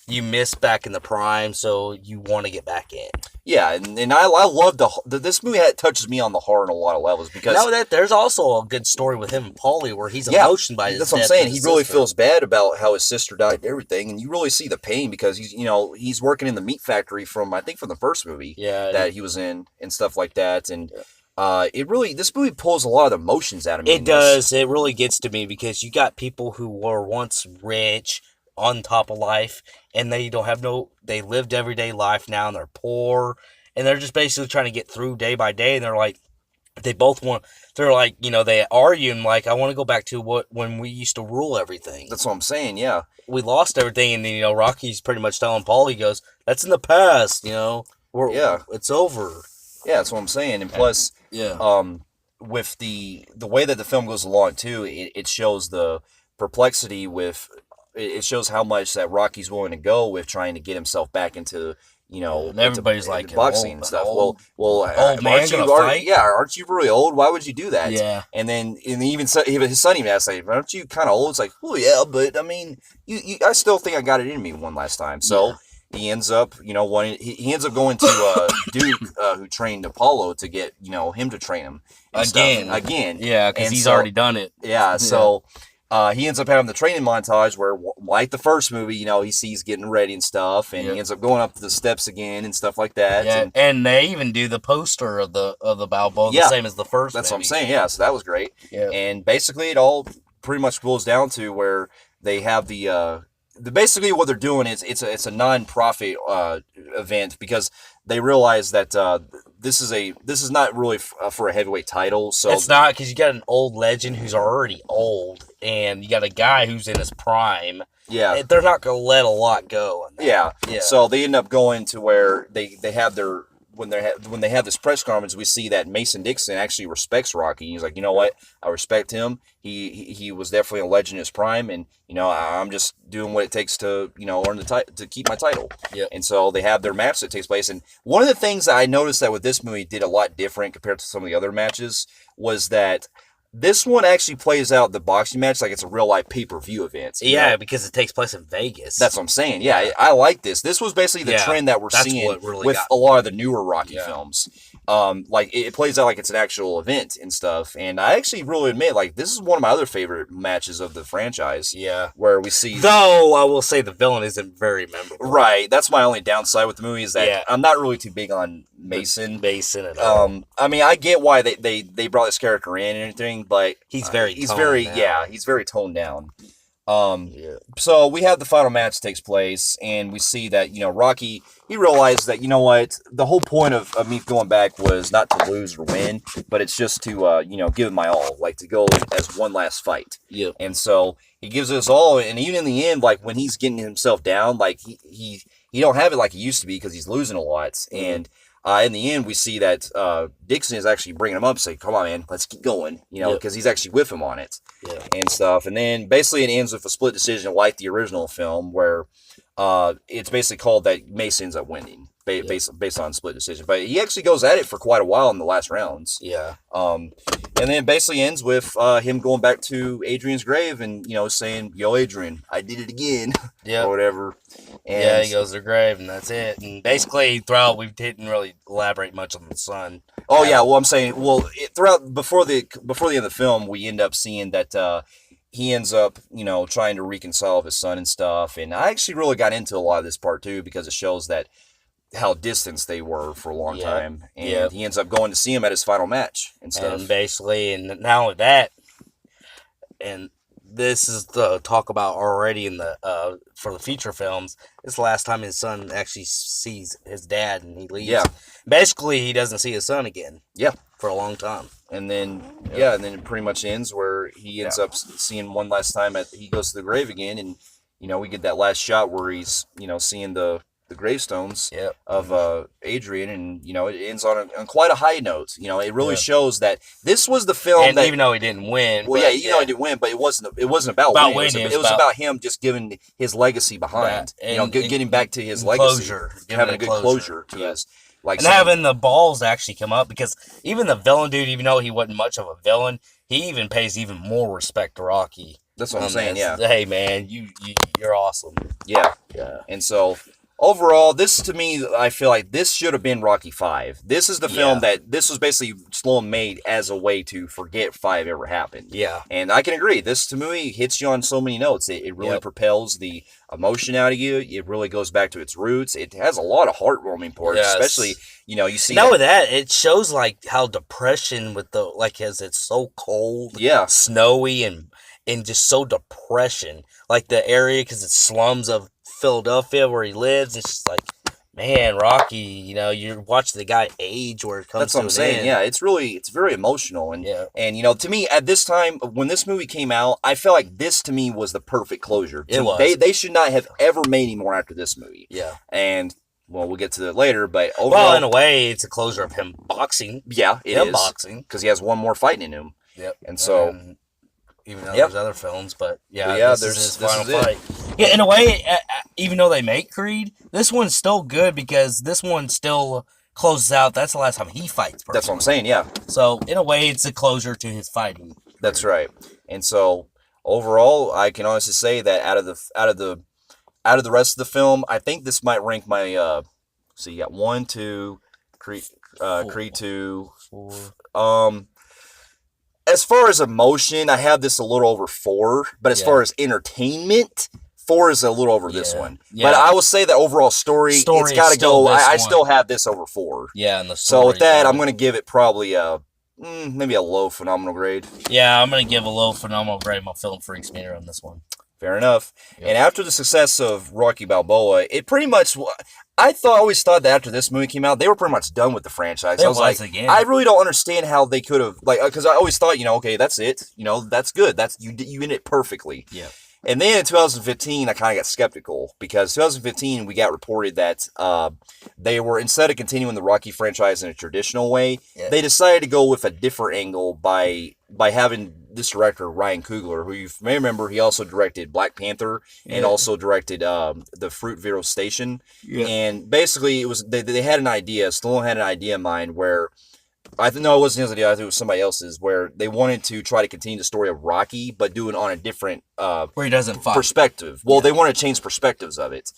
you missed back in the prime, so you want to get back in. Yeah, and I love this movie touches me on the heart on a lot of levels, because there's also a good story with him and Paulie where he's emotioned by his death. That's what I'm saying. He really feels bad about how his sister died and everything, and you really see the pain because he's working in the meat factory from the first movie that he was in and stuff like that, and this movie pulls a lot of the emotions out of me. It does. It really gets to me because you got people who were once rich, on top of life, and they lived everyday life now, and they're poor, and they're just basically trying to get through day by day, and they're like, they argue, and like, I want to go back to when we used to rule everything. That's what I'm saying, yeah. We lost everything, and then, Rocky's pretty much telling Paul, he goes, that's in the past, it's over. Yeah, that's what I'm saying, and plus, with the way that the film goes along, too, it shows the perplexity with... It shows how much that Rocky's willing to go with trying to get himself back into, And everybody's like, boxing and stuff. old Well, man aren't gonna you fight? Yeah, aren't you really old? Why would you do that? Yeah. And then even his son even asked, like, aren't you kind of old? It's like, well, yeah, but I mean, I still think I got it in me one last time. So he ends up, he ends up going to Duke, who trained Apollo, to get him to train him again. Yeah, because he's already done it. Yeah, so. He ends up having the training montage where, like the first movie, he sees getting ready and stuff, and he ends up going up the steps again and stuff like that. Yeah, and they even do the poster of the Balboa the same as the first. That's what I'm saying. Yeah, so that was great. Yeah, and basically it all pretty much boils down to where they have basically what they're doing is it's a non-profit event, because they realize that this is not really for a heavyweight title. So it's not, because you got an old legend who's already old, and you got a guy who's in his prime. Yeah, they're not gonna let a lot go. Yeah. So they end up going to where they have their when they have this press conference. We see that Mason Dixon actually respects Rocky. He's like, you know what, I respect him. He was definitely a legend in his prime, and I'm just doing what it takes to earn to keep my title. Yeah. And so they have their match that takes place. And one of the things that I noticed that with this movie did a lot different compared to some of the other matches was that this one actually plays out the boxing match like it's a real life pay-per-view event. Yeah, because it takes place in Vegas. That's what I'm saying. Yeah, I like this. This was basically the trend that we're seeing with a lot of the newer Rocky films. Like it plays out like it's an actual event and stuff. And I actually really admit, like, this is one of my other favorite matches of the franchise. Yeah, where we see. Though I will say the villain isn't very memorable. Right. That's my only downside with the movie, is that I'm not really too big on Mason at all. I mean, I get why they brought this character in and everything, but he's very toned down. So we have the final match takes place, and we see that Rocky, he realized that the whole point of me going back was not to lose or win, but it's just to give it my all, like to go as one last fight. Yeah. And so he gives it his all, and even in the end, like when he's getting himself down, like he don't have it like he used to be because he's losing a lot. Mm-hmm. And in the end, we see that Dixon is actually bringing him up and saying, come on, man, let's keep going, because he's actually with him on it and stuff. And then basically it ends with a split decision like the original film, where it's basically called that Mace ends up winning based on split decision. But he actually goes at it for quite a while in the last rounds. Yeah. And then basically ends with him going back to Adrian's grave and, saying, yo, Adrian, I did it again. Yeah. Or whatever. And he goes to the grave, and that's it. And basically, throughout, we didn't really elaborate much on the son. Oh, yeah. Well, I'm saying, before the end of the film, we end up seeing that he ends up, trying to reconcile with his son and stuff. And I actually really got into a lot of this part, too, because it shows that how distanced they were for a long time. And he ends up going to see him at his final match and stuff. And basically, and not only that, and this is the talk about already in the for the feature films. It's the last time his son actually sees his dad, and he leaves. Yeah. Basically, he doesn't see his son again. Yeah. For a long time. And then and then it pretty much ends where he ends up seeing one last time he goes to the grave again, and we get that last shot where he's seeing the gravestones of Adrian, and it ends on quite a high note. It really shows that this was the film, and even though he didn't win. Well, he didn't win, but it wasn't about winning. It was about him just giving his legacy behind. Getting back to his legacy, having a good closure to his. And having the balls to actually come up, because even the villain dude, even though he wasn't much of a villain, he even pays even more respect to Rocky. That's what I'm saying. Yeah. Hey man, you're awesome. Yeah. And so overall, this to me, I feel like this should have been Rocky 5. This is the film that this was basically Stallone made as a way to forget 5 ever happened. Yeah. And I can agree. This to me hits you on so many notes. It really propels the emotion out of you. It really goes back to its roots. It has a lot of heartwarming parts, especially, you see. Not with that, it shows like how depression with as it's so cold, snowy, and just so depression. Like the area, because it's slums of Philadelphia where he lives, it's just like, man, Rocky, you're watching the guy age where it comes. That's what I'm saying. Yeah, it's very emotional, and to me at this time when this movie came out, I felt like this to me was the perfect closure. It was. They should not have ever made any more after this movie. Yeah, and we'll get to that later, but overall, in a way, it's a closure of him boxing. Yeah, it is boxing because he has one more fight in him. Yep, and so. Even though there's other films, but there's his final fight. Yeah, in a way, even though they make Creed, this one's still good because this one still closes out. That's the last time he fights personally. That's what I'm saying, yeah. So, in a way, it's a closure to his fighting. That's right. And so overall, I can honestly say that out of the rest of the film, I think this might rank my so you got 1, 2, Creed 2. Four. As far as emotion, I have this a little over 4, but as far as entertainment, 4 is a little over this one. Yeah. But I will say that overall story it's got to go. I still have this over 4. Yeah, and the story. So with that, I'm going to give it probably maybe a low phenomenal grade. Yeah, I'm going to give a low phenomenal grade my Film Phreeks meter on this one. Fair enough. Yep. And after the success of Rocky Balboa, it pretty much... always thought that after this movie came out, they were pretty much done with the franchise. I was like, I really don't understand how they could have... because I always thought, okay, that's it. That's good. You did it perfectly. Yeah. And then in 2015, I kind of got skeptical because 2015, we got reported that they were, instead of continuing the Rocky franchise in a traditional way, they decided to go with a different angle by having this director, Ryan Coogler, who you may remember, he also directed Black Panther and also directed the Fruitvale Station. Yeah. And basically, it was they had an idea, Stallone had an idea in mind where... No, it wasn't his idea. I think it was somebody else's, where they wanted to try to continue the story of Rocky, but do it on a different where he doesn't fight. Perspective. Well, they want to change perspectives of it.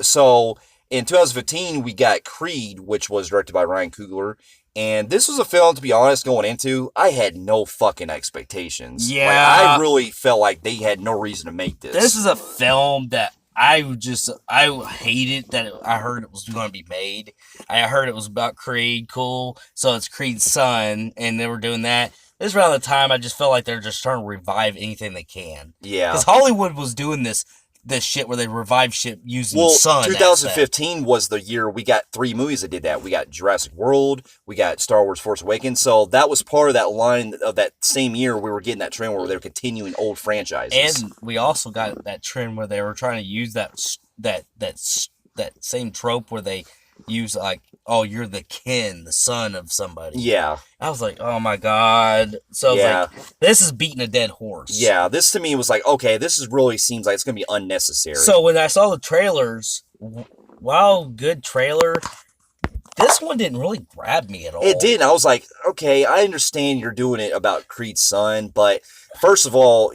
So in 2015, we got Creed, which was directed by Ryan Coogler, and this was a film, to be honest, going into, I had no fucking expectations. Yeah, I really felt like they had no reason to make this. This is a film that I hated that I heard it was going to be made. I heard it was about Creed, cool. So it's Creed's son, and they were doing that. This around the time I just felt like they're just trying to revive anything they can. Yeah. Because Hollywood was doing this shit where they revive shit using sun. 2015 was the year we got 3 movies that did that. We got Jurassic World, we got Star Wars Force Awakens. So that was part of that line of that same year we were getting that trend where they were continuing old franchises. And we also got that trend where they were trying to use that same trope where they use like, oh, you're the son of somebody. Yeah. I was like, oh my God. So like, this is beating a dead horse. Yeah, this to me was like, okay, this is really seems like it's going to be unnecessary. So when I saw the trailers, wow, good trailer, this one didn't really grab me at all. It didn't. I was like, okay, I understand you're doing it about Creed's son, but first of all,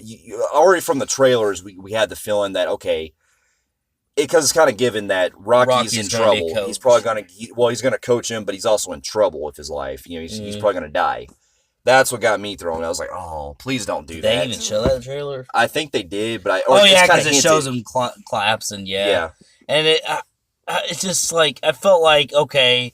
already from the trailers, we had the feeling that, okay, because it's kind of given that Rocky's in trouble. He's probably going to, he's going to coach him, but he's also in trouble with his life. He's probably going to die. That's what got me thrown. I was like, oh, please don't do that. They even show that in the trailer? I think they did, but because it shows him collapsing, yeah. And it's just like, I felt like, okay.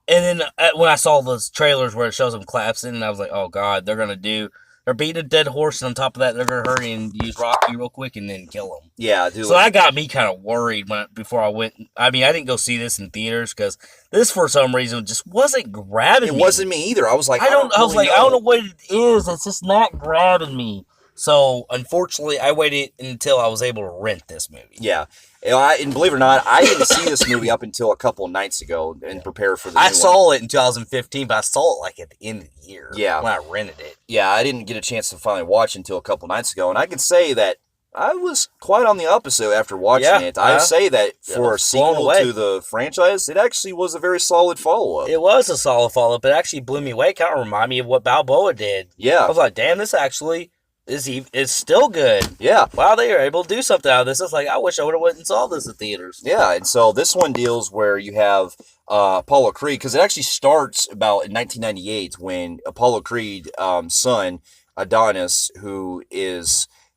And then when I saw those trailers where it shows him collapsing, and I was like, oh God, they're beating a dead horse, and on top of that, they're going to hurry and use Rocky real quick and then kill him. Yeah, dude. So that got me kind of worried before I went. I mean, I didn't go see this in theaters because this, for some reason, just wasn't grabbing me. It wasn't me either. I was like, I don't know what it is. It's just not grabbing me. So, unfortunately, I waited until I was able to rent this movie. Yeah. And believe it or not, I didn't see this movie up until a couple of nights ago and prepare for the new one. I saw it in 2015, but I saw it like at the end of the year. Yeah. When I rented it. Yeah, I didn't get a chance to finally watch it until a couple of nights ago. And I can say that I was quite on the opposite after watching it. I say that for a sequel to the franchise, it actually was a very solid follow-up. It was a solid follow-up. It actually blew me away. Kind of reminded me of what Balboa did. Yeah. I was like, damn, this actually... is still good. Yeah. Wow, they are able to do something out of this. It's like, I wish I would have went and saw this in theaters. Yeah, and so this one deals where you have Apollo Creed, because it actually starts about in 1998 when Apollo Creed's son, Adonis, who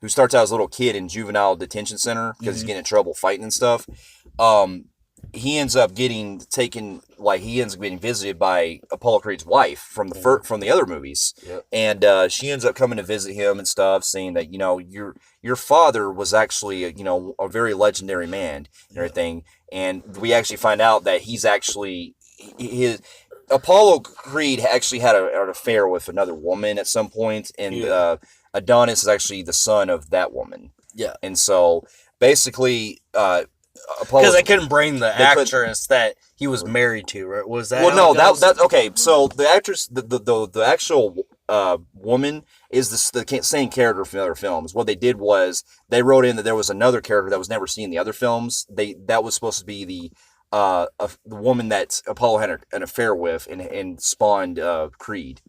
starts out as a little kid in juvenile detention center because he's getting in trouble fighting and stuff. He ends up getting visited by Apollo Creed's wife from the other movies. Yep. And she ends up coming to visit him and stuff, saying that, your father was actually, a very legendary man and everything. And we actually find out that he's actually, Apollo Creed actually had an affair with another woman at some point, and Adonis is actually the son of that woman. Yeah. And so basically, because they couldn't bring the actress that he was married to, right? Was that? Well, no, that's okay. So the actress, the actual woman is the same character from the other films. What they did was they wrote in that there was another character that was never seen in the other films. That was supposed to be the woman that Apollo had an affair with and spawned Creed.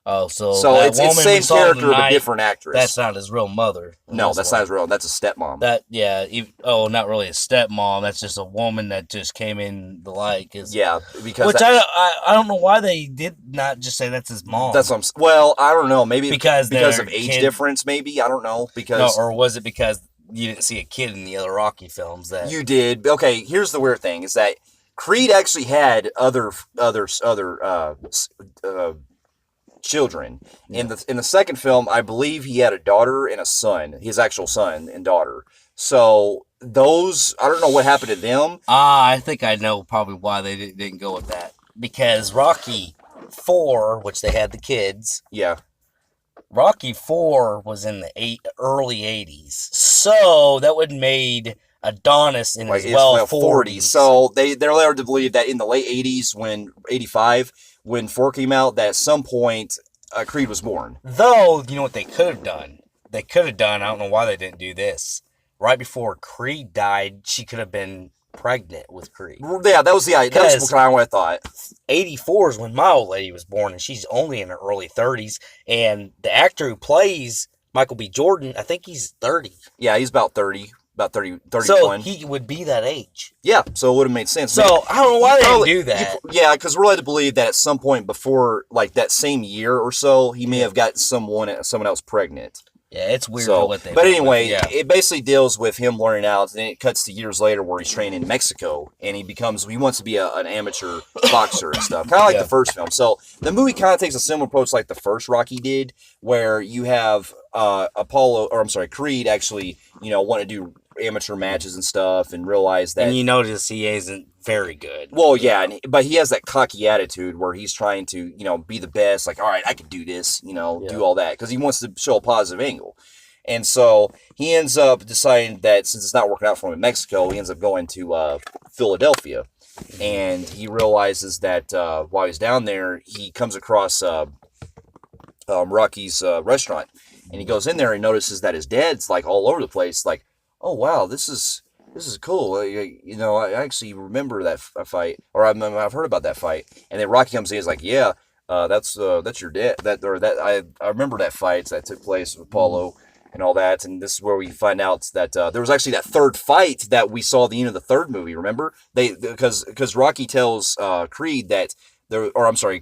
Oh, so So that it's the woman we same saw character but tonight, different actress. that's not his real mother. No, that's not his real. That's a stepmom. That yeah. Not really a stepmom. That's just a woman that just came in the light. Yeah, because Which I don't know why they did not just say that's his mom. that's well, I don't know. Maybe because their of age kid- difference. Maybe I don't know No, because or was it because you didn't see a kid in the other Rocky films that you did. Okay, here's the weird thing: is that Creed actually had other children. Yeah. In the second film, I believe he had a daughter and a son, his actual son and daughter. So those, I don't know what happened to them. I think I know probably why they didn't go with that. Because Rocky 4, which they had the kids, Yeah, Rocky 4 was in the early 80s. So that would have made Adonis in his 40s. So they're led to believe that in the late 80s, when 85, when 4 came out, that at some point Creed was born. Though, you know what they could have done? They could have done, I don't know why they didn't do this. Right before Creed died, she could have been pregnant with Creed. Yeah, that was the idea. That's kind of what I thought. 84 is when my old lady was born, and she's only in her early 30s. And the actor who plays Michael B. Jordan, I think he's 30. Yeah, he's about 30. About 30, 31. So he would be that age. Yeah, so it would have made sense. So I don't know why they didn't do that. Yeah, because we're led to believe that at some point before, like that same year or so, he may have got someone else pregnant. Yeah, it's weird what they. But anyway, yeah. It basically deals with him learning out, and then it cuts to years later where he's training in Mexico, and he wants to be an amateur boxer and stuff, kind of like the first film. So the movie kind of takes a similar approach like the first Rocky did, where you have Creed actually, want to do amateur matches and stuff, and realize that. And you notice he isn't very good. Well, yeah, but he has that cocky attitude where he's trying to, be the best. Like, all right, I can do this, do all that, because he wants to show a positive angle. And so he ends up deciding that since it's not working out for him in Mexico, he ends up going to Philadelphia. And he realizes that while he's down there, he comes across Rocky's restaurant. And he goes in there and notices that his dad's like all over the place, like, oh, wow, this is cool. I actually remember that fight, or I've heard about that fight. And then Rocky comes in, and is like, yeah, that's your dad. I remember that fight that took place with Apollo and all that. And this is where we find out that there was actually that third fight that we saw at the end of the third movie. Remember, because Rocky tells Creed that.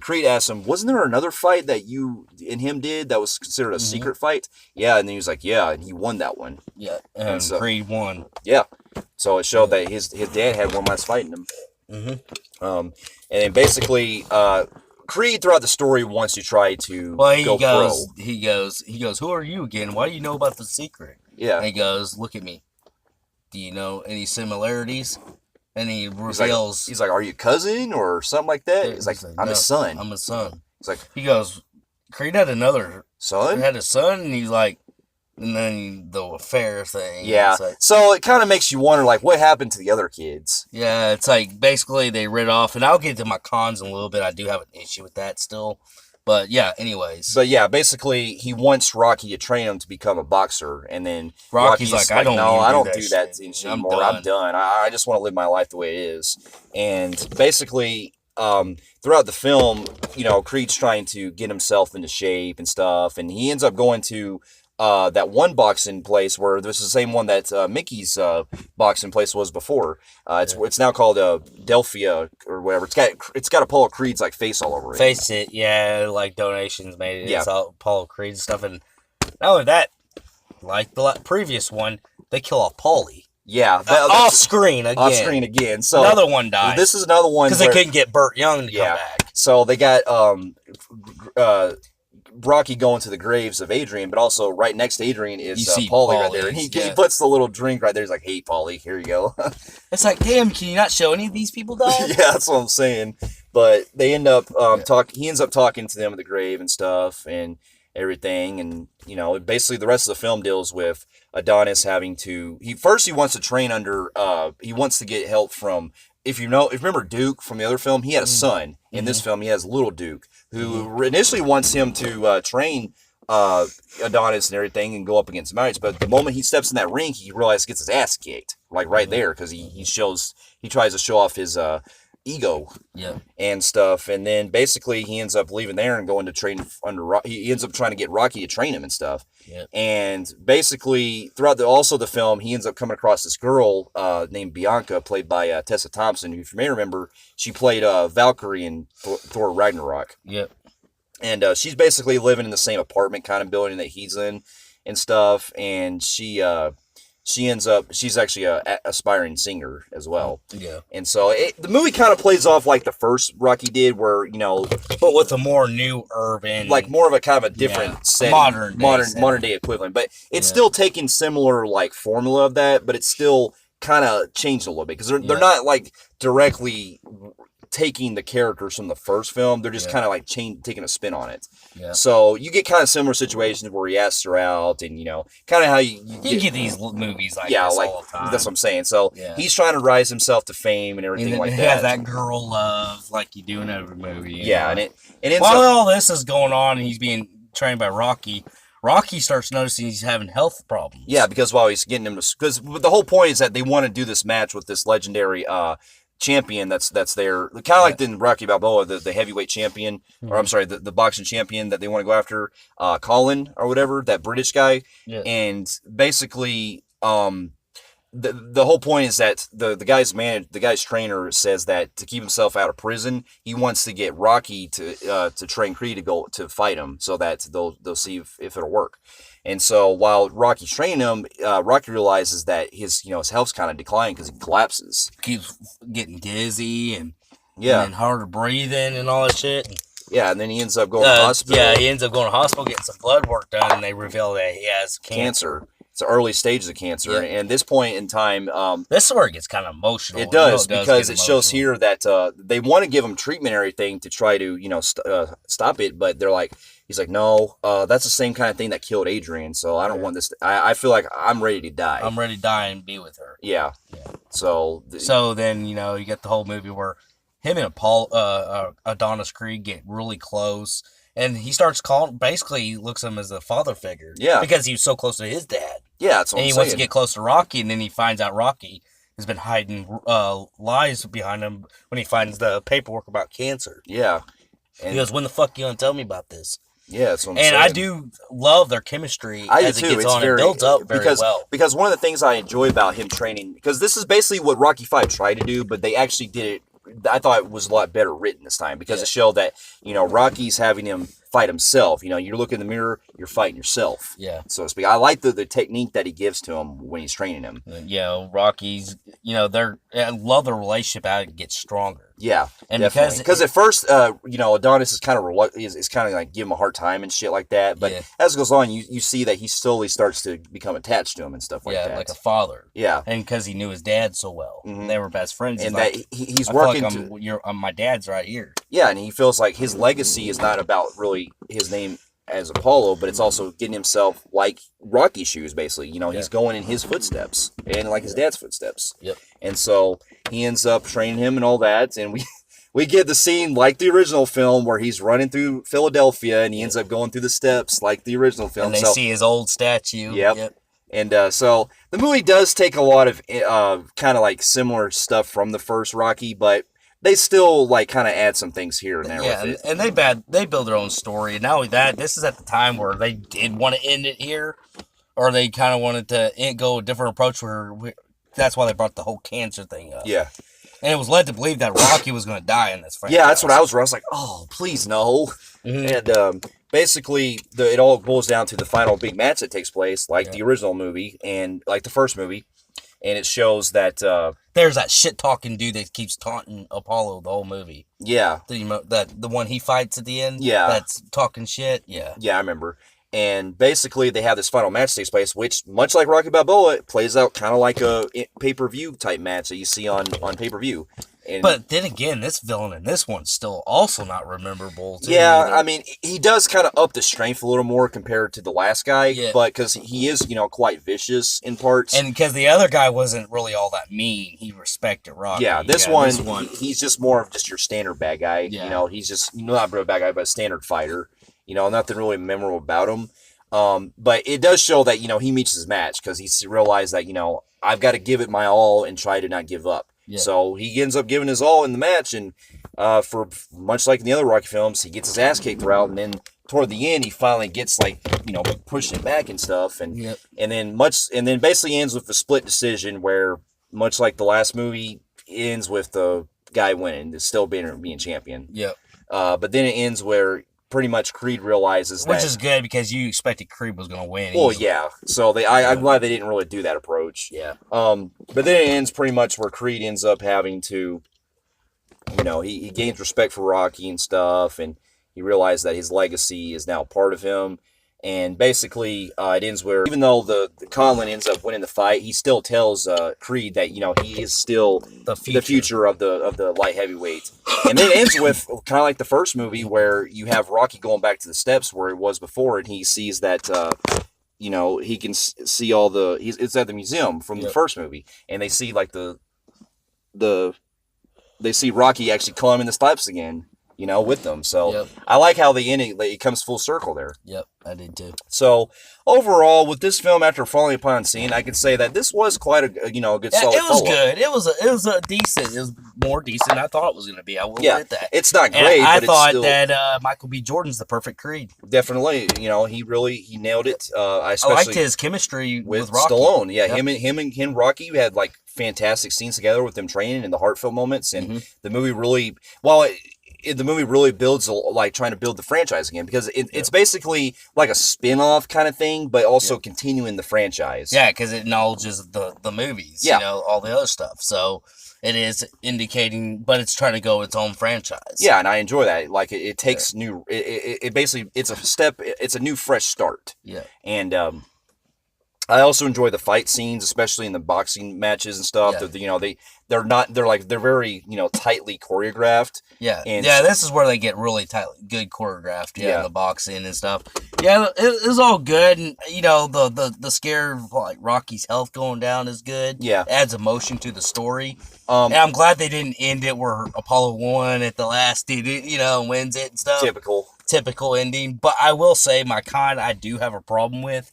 Creed asked him, wasn't there another fight that you and him did that was considered a secret fight? Yeah, and then he was like, yeah, and he won that one. Yeah, and so, Creed won. Yeah, so it showed that his dad had one last fight in him. Mm-hmm. And then basically, Creed throughout the story wants to try to go pro. He goes, who are you again? Why do you know about the secret? Yeah. And he goes, look at me. Do you know any similarities? And he reveals... He's like, are you a cousin or something like that? He's like, I'm his son. I'm his son. He's like... He goes, Creed had another... Son? He had a son, and he's like... And then the affair thing. Yeah. Like, so it kind of makes you wonder, like, what happened to the other kids? Yeah, it's like, basically, they rid off... And I'll get to my cons in a little bit. I do have an issue with that still. But yeah, anyways. But yeah, basically, he wants Rocky to train him to become a boxer, and then Rocky's like, I don't do that anymore. I'm done. I just want to live my life the way it is. And basically, throughout the film, Creed's trying to get himself into shape and stuff, and he ends up going to that one boxing place where this is the same one that Mickey's boxing place was before. It's now called Delphia or whatever. It's got Apollo Creed's like face all over it. Like donations made it. Yeah. It's all Apollo Creed stuff, and not only that, like the previous one, they kill off Paulie. Yeah, off screen again. So another one died. This is another one because they couldn't get Burt Young to come back. So they got Rocky going to the graves of Adrian, but also right next to Adrian is Paulie right there. And he puts the little drink right there. He's like, hey, Paulie, here you go. It's like, damn, can you not show any of these people die? Yeah, that's what I'm saying. But they end up he ends up talking to them at the grave and stuff and everything. And, basically the rest of the film deals with Adonis having to... He wants to train under... he wants to get help from if you remember Duke from the other film, he had a son. In this film, he has little Duke, who initially wants him to train Adonis and everything and go up against Mites. But the moment he steps in that ring, he realizes he gets his ass kicked, like right there, because he tries to show off his ego and stuff, and then basically he ends up leaving there and going to train under he ends up trying to get Rocky to train him and stuff. And basically throughout the film, he ends up coming across this girl named Bianca, played by Tessa Thompson, who, if you may remember, she played Valkyrie in Thor Ragnarok. And she's basically living in the same apartment kind of building that he's in and stuff, and she's actually a aspiring singer as well. And so the movie kind of plays off like the first Rocky did, where, but with a more new urban, like more of a kind of a different setting, modern day equivalent. But it's still taking similar like formula of that, but it's still kind of changed a little bit, because they're not like directly taking the characters from the first film. They're just kind of like taking a spin on it. So you get kind of similar situations where he asks her out, and kind of how you get these movies like this all the time. That's what I'm saying. So he's trying to rise himself to fame and everything like that. He has that girl love like you do in every movie. And while all this is going on and he's being trained by Rocky starts noticing he's having health problems. Yeah, because while he's getting him because the whole point is that they want to do this match with this legendary champion that's there, kind of like in Rocky Balboa, the heavyweight champion, or I'm sorry, the boxing champion that they want to go after, Colin or whatever, that British guy. And basically the whole point is that the guy's trainer says that to keep himself out of prison, he wants to get Rocky to train Creed to go to fight him, so that they'll see if it'll work. And so while Rocky's training him, Rocky realizes that his health's kind of declining because he collapses. Keeps getting dizzy and harder breathing and all that shit. Yeah, and then he ends up going to the hospital. Yeah, he ends up going to the hospital, getting some blood work done, and they reveal that he has cancer. It's the early stages of cancer. And at this point in time... this is where it gets kind of emotional. It does, because it shows here that they want to give him treatment and everything to try to, stop it, but they're like... He's like, no, that's the same kind of thing that killed Adrian, so I don't want this. I feel like I'm ready to die. I'm ready to die and be with her. Yeah. So then, you get the whole movie where him and Adonis Creed get really close, and he starts basically he looks at him as a father figure. Yeah. Because he was so close to his dad. Yeah, that's what I'm saying. And he wants to get close to Rocky, and then he finds out Rocky has been hiding lies behind him when he finds the paperwork about cancer. Yeah. And he goes, when the fuck you gonna tell me about this? Yeah, that's what I'm saying. And I do love their chemistry as it gets on. It builds up very well. Because one of the things I enjoy about him training, because this is basically what Rocky V tried to do, but they actually did it. I thought it was a lot better written this time, because it showed that, Rocky's having him fight himself. You look in the mirror, you're fighting yourself. Yeah. So to speak. I like the technique that he gives to him when he's training him. Rocky's, I love the relationship how it gets stronger. Yeah, and definitely. Because at first, Adonis is kind of is kind of like give him a hard time and shit like that. But as it goes on, you see that he slowly starts to become attached to him and stuff like that. Yeah, like a father. Yeah, and because he knew his dad so well, they were best friends. And that he's working. My dad's right here. Yeah, and he feels like his legacy is not about really his name as Apollo, but it's also getting himself like Rocky shoes, basically. He's going in his footsteps and like his dad's footsteps. Yep. And so he ends up training him and all that, and we get the scene like the original film where he's running through Philadelphia and he ends up going through the steps like the original film. And they see his old statue. Yep. And so the movie does take a lot of kind of like similar stuff from the first Rocky, but they still like kind of add some things here and there with it. And they build their own story. And not only that, this is at the time where they did want to end it here, or they kind of wanted to go a different approach that's why they brought the whole cancer thing up. Yeah. And it was led to believe that Rocky was going to die in this franchise. Yeah, that's what I was like, oh, please no. And basically, it all boils down to the final big match that takes place, like the original movie and like the first movie. And it shows that... there's that shit-talking dude that keeps taunting Apollo the whole movie. Yeah. The one he fights at the end? Yeah. That's talking shit? Yeah. Yeah, I remember. And basically, they have this final match takes place, which, much like Rocky Balboa, it plays out kind of like a pay-per-view type match that you see on pay-per-view. But then again, this villain in this one's still also not rememberable too. Yeah, either. I mean, he does kind of up the strength a little more compared to the last guy, Yeah. but because he is, quite vicious in parts. And because the other guy wasn't really all that mean, he respected Rocky. Yeah, this one, he's just more of just your standard bad guy. Yeah. He's just not a bad guy, but a standard fighter. Nothing really memorable about him. But it does show that, he meets his match because he's realized that, I've got to give it my all and try to not give up. Yeah. So he ends up giving his all in the match, and for much like in the other Rocky films, he gets his ass kicked throughout, and then toward the end, he finally gets pushing it back and stuff, and then basically ends with a split decision where, much like the last movie, ends with the guy winning, still being champion. Yep. But then it ends where pretty much Creed realizes that, which is good because you expected Creed was going to win. Well, yeah. So I'm glad they didn't really do that approach. Yeah. But then it ends pretty much where Creed ends up having to, he gains respect for Rocky and stuff, and he realized that his legacy is now part of him. And basically, it ends where, even though the Conlon ends up winning the fight, he still tells Creed that he is still the future of the light heavyweight. And then it ends with kind of like the first movie, where you have Rocky going back to the steps where it was before, and he sees that he can see all it's at the museum from the first movie, and they see like they see Rocky actually climbing the steps again. With them. So I like how the ending, it comes full circle there. Yep, I did too. So overall, with this film, after falling upon scene, I could say that this was quite a good solid. It was good. It was a decent. It was more decent than I thought it was going to be. I will admit that. It's not great. I but thought it's still, that Michael B. Jordan's the perfect Creed. Definitely, he nailed it. I liked his chemistry with Rocky. Stallone. Yeah, him and Rocky had like fantastic scenes together with them training and the heartfelt moments, and the movie really the movie really builds trying to build the franchise again, because it's basically like a spin-off kind of thing, but also continuing the franchise. Yeah, because it acknowledges the movies, all the other stuff. So it is indicating, but it's trying to go its own franchise. Yeah, and I enjoy that. Like it takes new. It basically it's a step. It's a new fresh start. Yeah, and I also enjoy the fight scenes, especially in the boxing matches and stuff. Yeah. They're very tightly choreographed. Yeah, this is where they get really good choreographed. Yeah, in the boxing and stuff. Yeah, it was all good, and the scare of like Rocky's health going down is good. Yeah, it adds emotion to the story. And I'm glad they didn't end it where Apollo won at the last, wins it and stuff. Typical ending. But I will say I do have a problem with.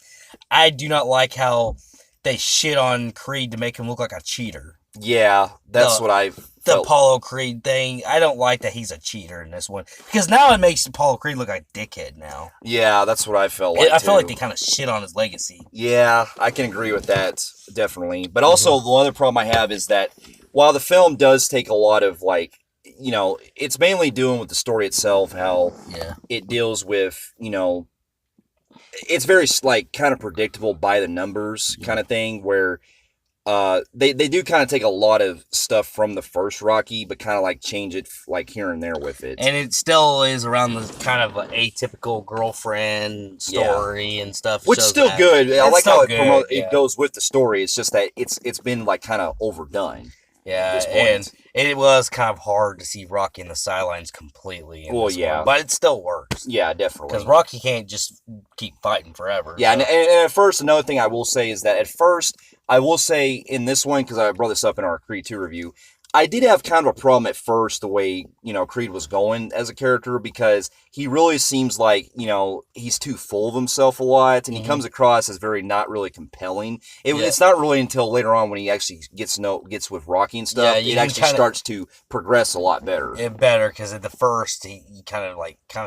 I do not like how they shit on Creed to make him look like a cheater. Yeah, that's what I felt. The Apollo Creed thing. I don't like that he's a cheater in this one, because now it makes Apollo Creed look like a dickhead now. Yeah, that's what I felt like. I feel like they kind of shit on his legacy. Yeah, I can agree with that, definitely. But also, the other problem I have is that while the film does take a lot of it's mainly dealing with the story itself, how it deals with it's very kind of predictable by the numbers kind of thing, where they do kind of take a lot of stuff from the first Rocky, but kind of change it here and there with it. And it still is around the kind of atypical girlfriend story and stuff. Which is still good. I like how it goes with the story. It's just that it's been kind of overdone. Yeah, and it was kind of hard to see Rocky in the sidelines completely. But it still works. Yeah, definitely. Because Rocky can't just keep fighting forever. Yeah, so. and at first, another thing I will say is that I will say in this one, because I brought this up in our Creed 2 review, I did have kind of a problem at first the way, Creed was going as a character, because he really seems like, he's too full of himself a lot, and he comes across as very not really compelling. It's not really until later on when he actually gets with Rocky and stuff, it actually starts to progress a lot better. Because at the first, he kind of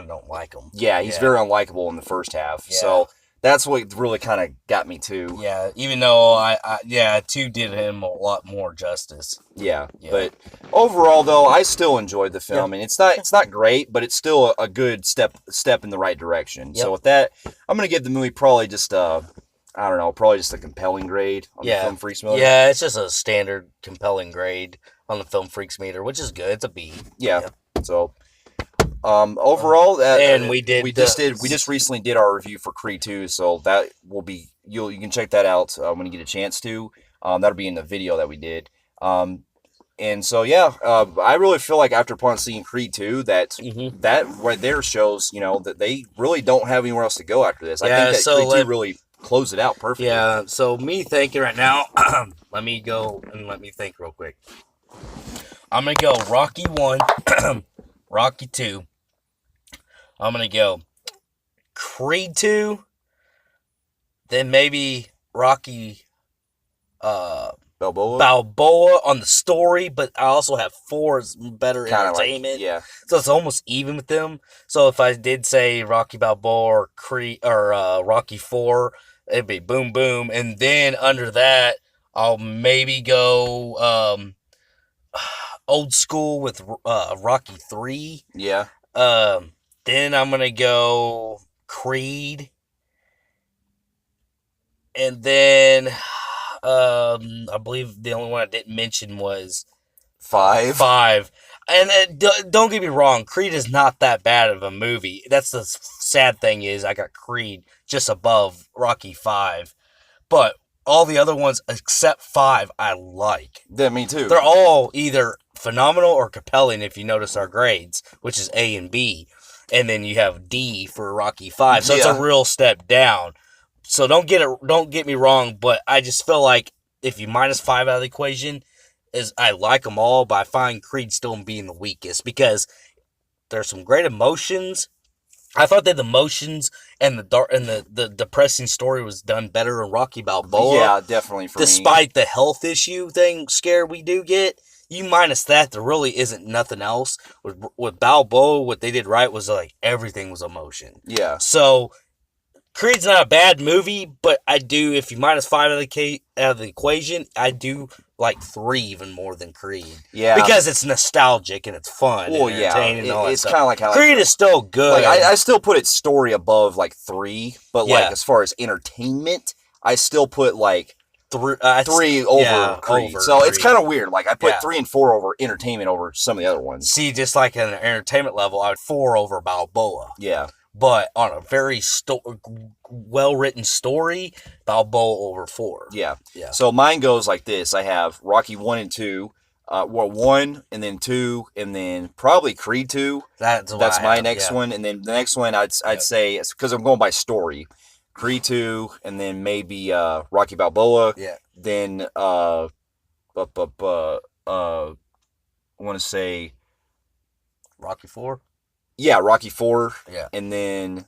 don't like him. Yeah, he's very unlikable in the first half. Yeah. So that's what really kind of got me too. Yeah, even though I 2 did him a lot more justice. Yeah, but overall though, I still enjoyed the film, and it's not great, but it's still a good step in the right direction. Yep. So with that, I'm gonna give the movie probably just probably just a compelling grade on the Film Phreeks meter. Yeah, it's just a standard compelling grade on the Film Phreeks meter, which is good. It's a B. Yeah. So. Overall, and we just recently did our review for Creed 2, so that will be you can check that out when you get a chance to. That'll be in the video that we did. And so, yeah, I really feel like after upon seeing Creed 2, that Mm-hmm. that right there shows, that they really don't have anywhere else to go after this. I think that So Creed 2 really closed it out perfectly. yeah. So me thinking right now, let me go and let me think real quick. I'm gonna go Rocky 1, Rocky 2. I'm gonna go Creed 2, then maybe Rocky Balboa on the story, but I also have 4 as better Kinda entertainment. yeah. So it's almost even with them. So if I did say Rocky Balboa or Creed or Rocky 4, it'd be boom boom, and then under that I'll maybe go old school with Rocky 3. Yeah. Then I'm gonna go Creed, and then I believe the only one I didn't mention was 5. 5. And don't get me wrong, Creed is not that bad of a movie. That's the sad thing is I got Creed just above Rocky 5, but all the other ones except 5 I like. Yeah, me too. They're all either phenomenal or compelling if you notice our grades, which is A and B. And then you have D for Rocky 5. So it's a real step down. So don't get me wrong, but I just feel like if you minus 5 out of the equation, is I like them all, but I find Creed still being the weakest because there's some great emotions. I thought that the emotions and the depressing story was done better in Rocky Balboa. Yeah, definitely for Despite the health issue scare we do get, you minus that, there really isn't nothing else. With Balboa, what they did right was like everything was emotion. Yeah. So Creed's not a bad movie, but I do, if you minus 5 out of the equation, I do like 3 even more than Creed. Yeah. Because it's nostalgic and it's fun and entertaining and all that it's stuff. kind of like how Creed is still good. Like I still put its story above like 3, but like as far as entertainment, I still put like 3 over Creed. So it's kind of weird. Like I put 3 and 4 over entertainment over some of the other ones. See, just like at an entertainment level, I would 4 over Balboa. Yeah. But on a very well-written story, Balboa over 4. Yeah. So mine goes like this. I have Rocky 1 and 2, 1 and then 2, and then probably Creed 2. That's my next one. And then the next one I'd say, because I'm going by story, Creed 2, and then maybe Rocky Balboa. Yeah. Then I want to say Rocky 4. Yeah, Rocky 4. Yeah. And then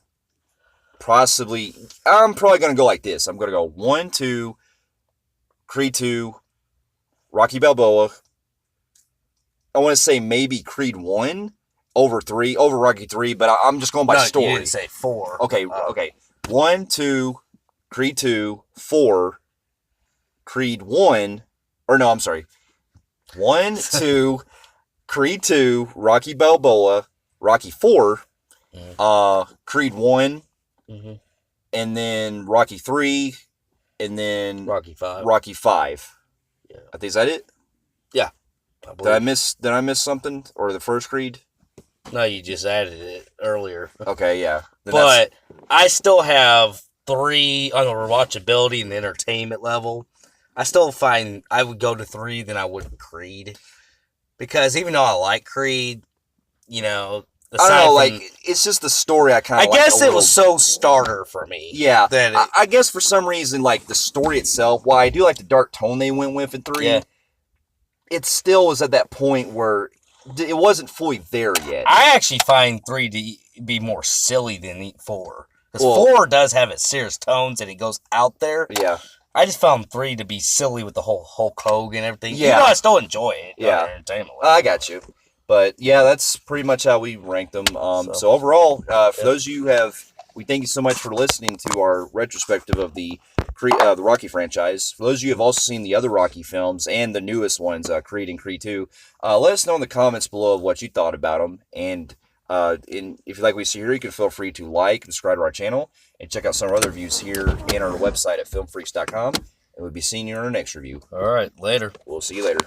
possibly, I'm probably going to go like this. I'm going to go 1, 2, Creed 2, Rocky Balboa. I want to say maybe Creed 1 over Rocky 3, but I'm just going by story. You didn't say 4. Okay. 1, 2, Creed 2, 4, Creed 1, or no, I'm sorry. 1, 2, Creed 2, Rocky Balboa, Rocky 4, Creed 1, and then Rocky 3, and then Rocky 5. Yeah. I think, is that it? Yeah. Did I miss something? Or the first Creed? No, you just added it earlier. Okay, yeah. But I still have 3 on the rewatchability and the entertainment level. I still find I would go to 3 than I would Creed. Because even though I like Creed, I don't know, like, it's just the story I kind of I guess it was so starter for me. Yeah. I guess for some reason, like, the story itself, while I do like the dark tone they went with in 3, it still was at that point where it wasn't fully there yet. I actually find 3 to be more silly than 4. Because 4 does have its serious tones and it goes out there. Yeah. I just found 3 to be silly with the whole Hulk Hogan and everything. Yeah. Even though I still enjoy it. Yeah. Entertainment I got you. But yeah, that's pretty much how we ranked them. So overall, for those of you we thank you so much for listening to our retrospective of the Rocky franchise. For those of you who have also seen the other Rocky films and the newest ones, Creed and Creed 2, let us know in the comments below of what you thought about them. And if you like what you see here, you can feel free to like and subscribe to our channel and check out some of our other reviews here and on our website at filmphreeks.com. And we'll be seeing you in our next review. All right, later. We'll see you later.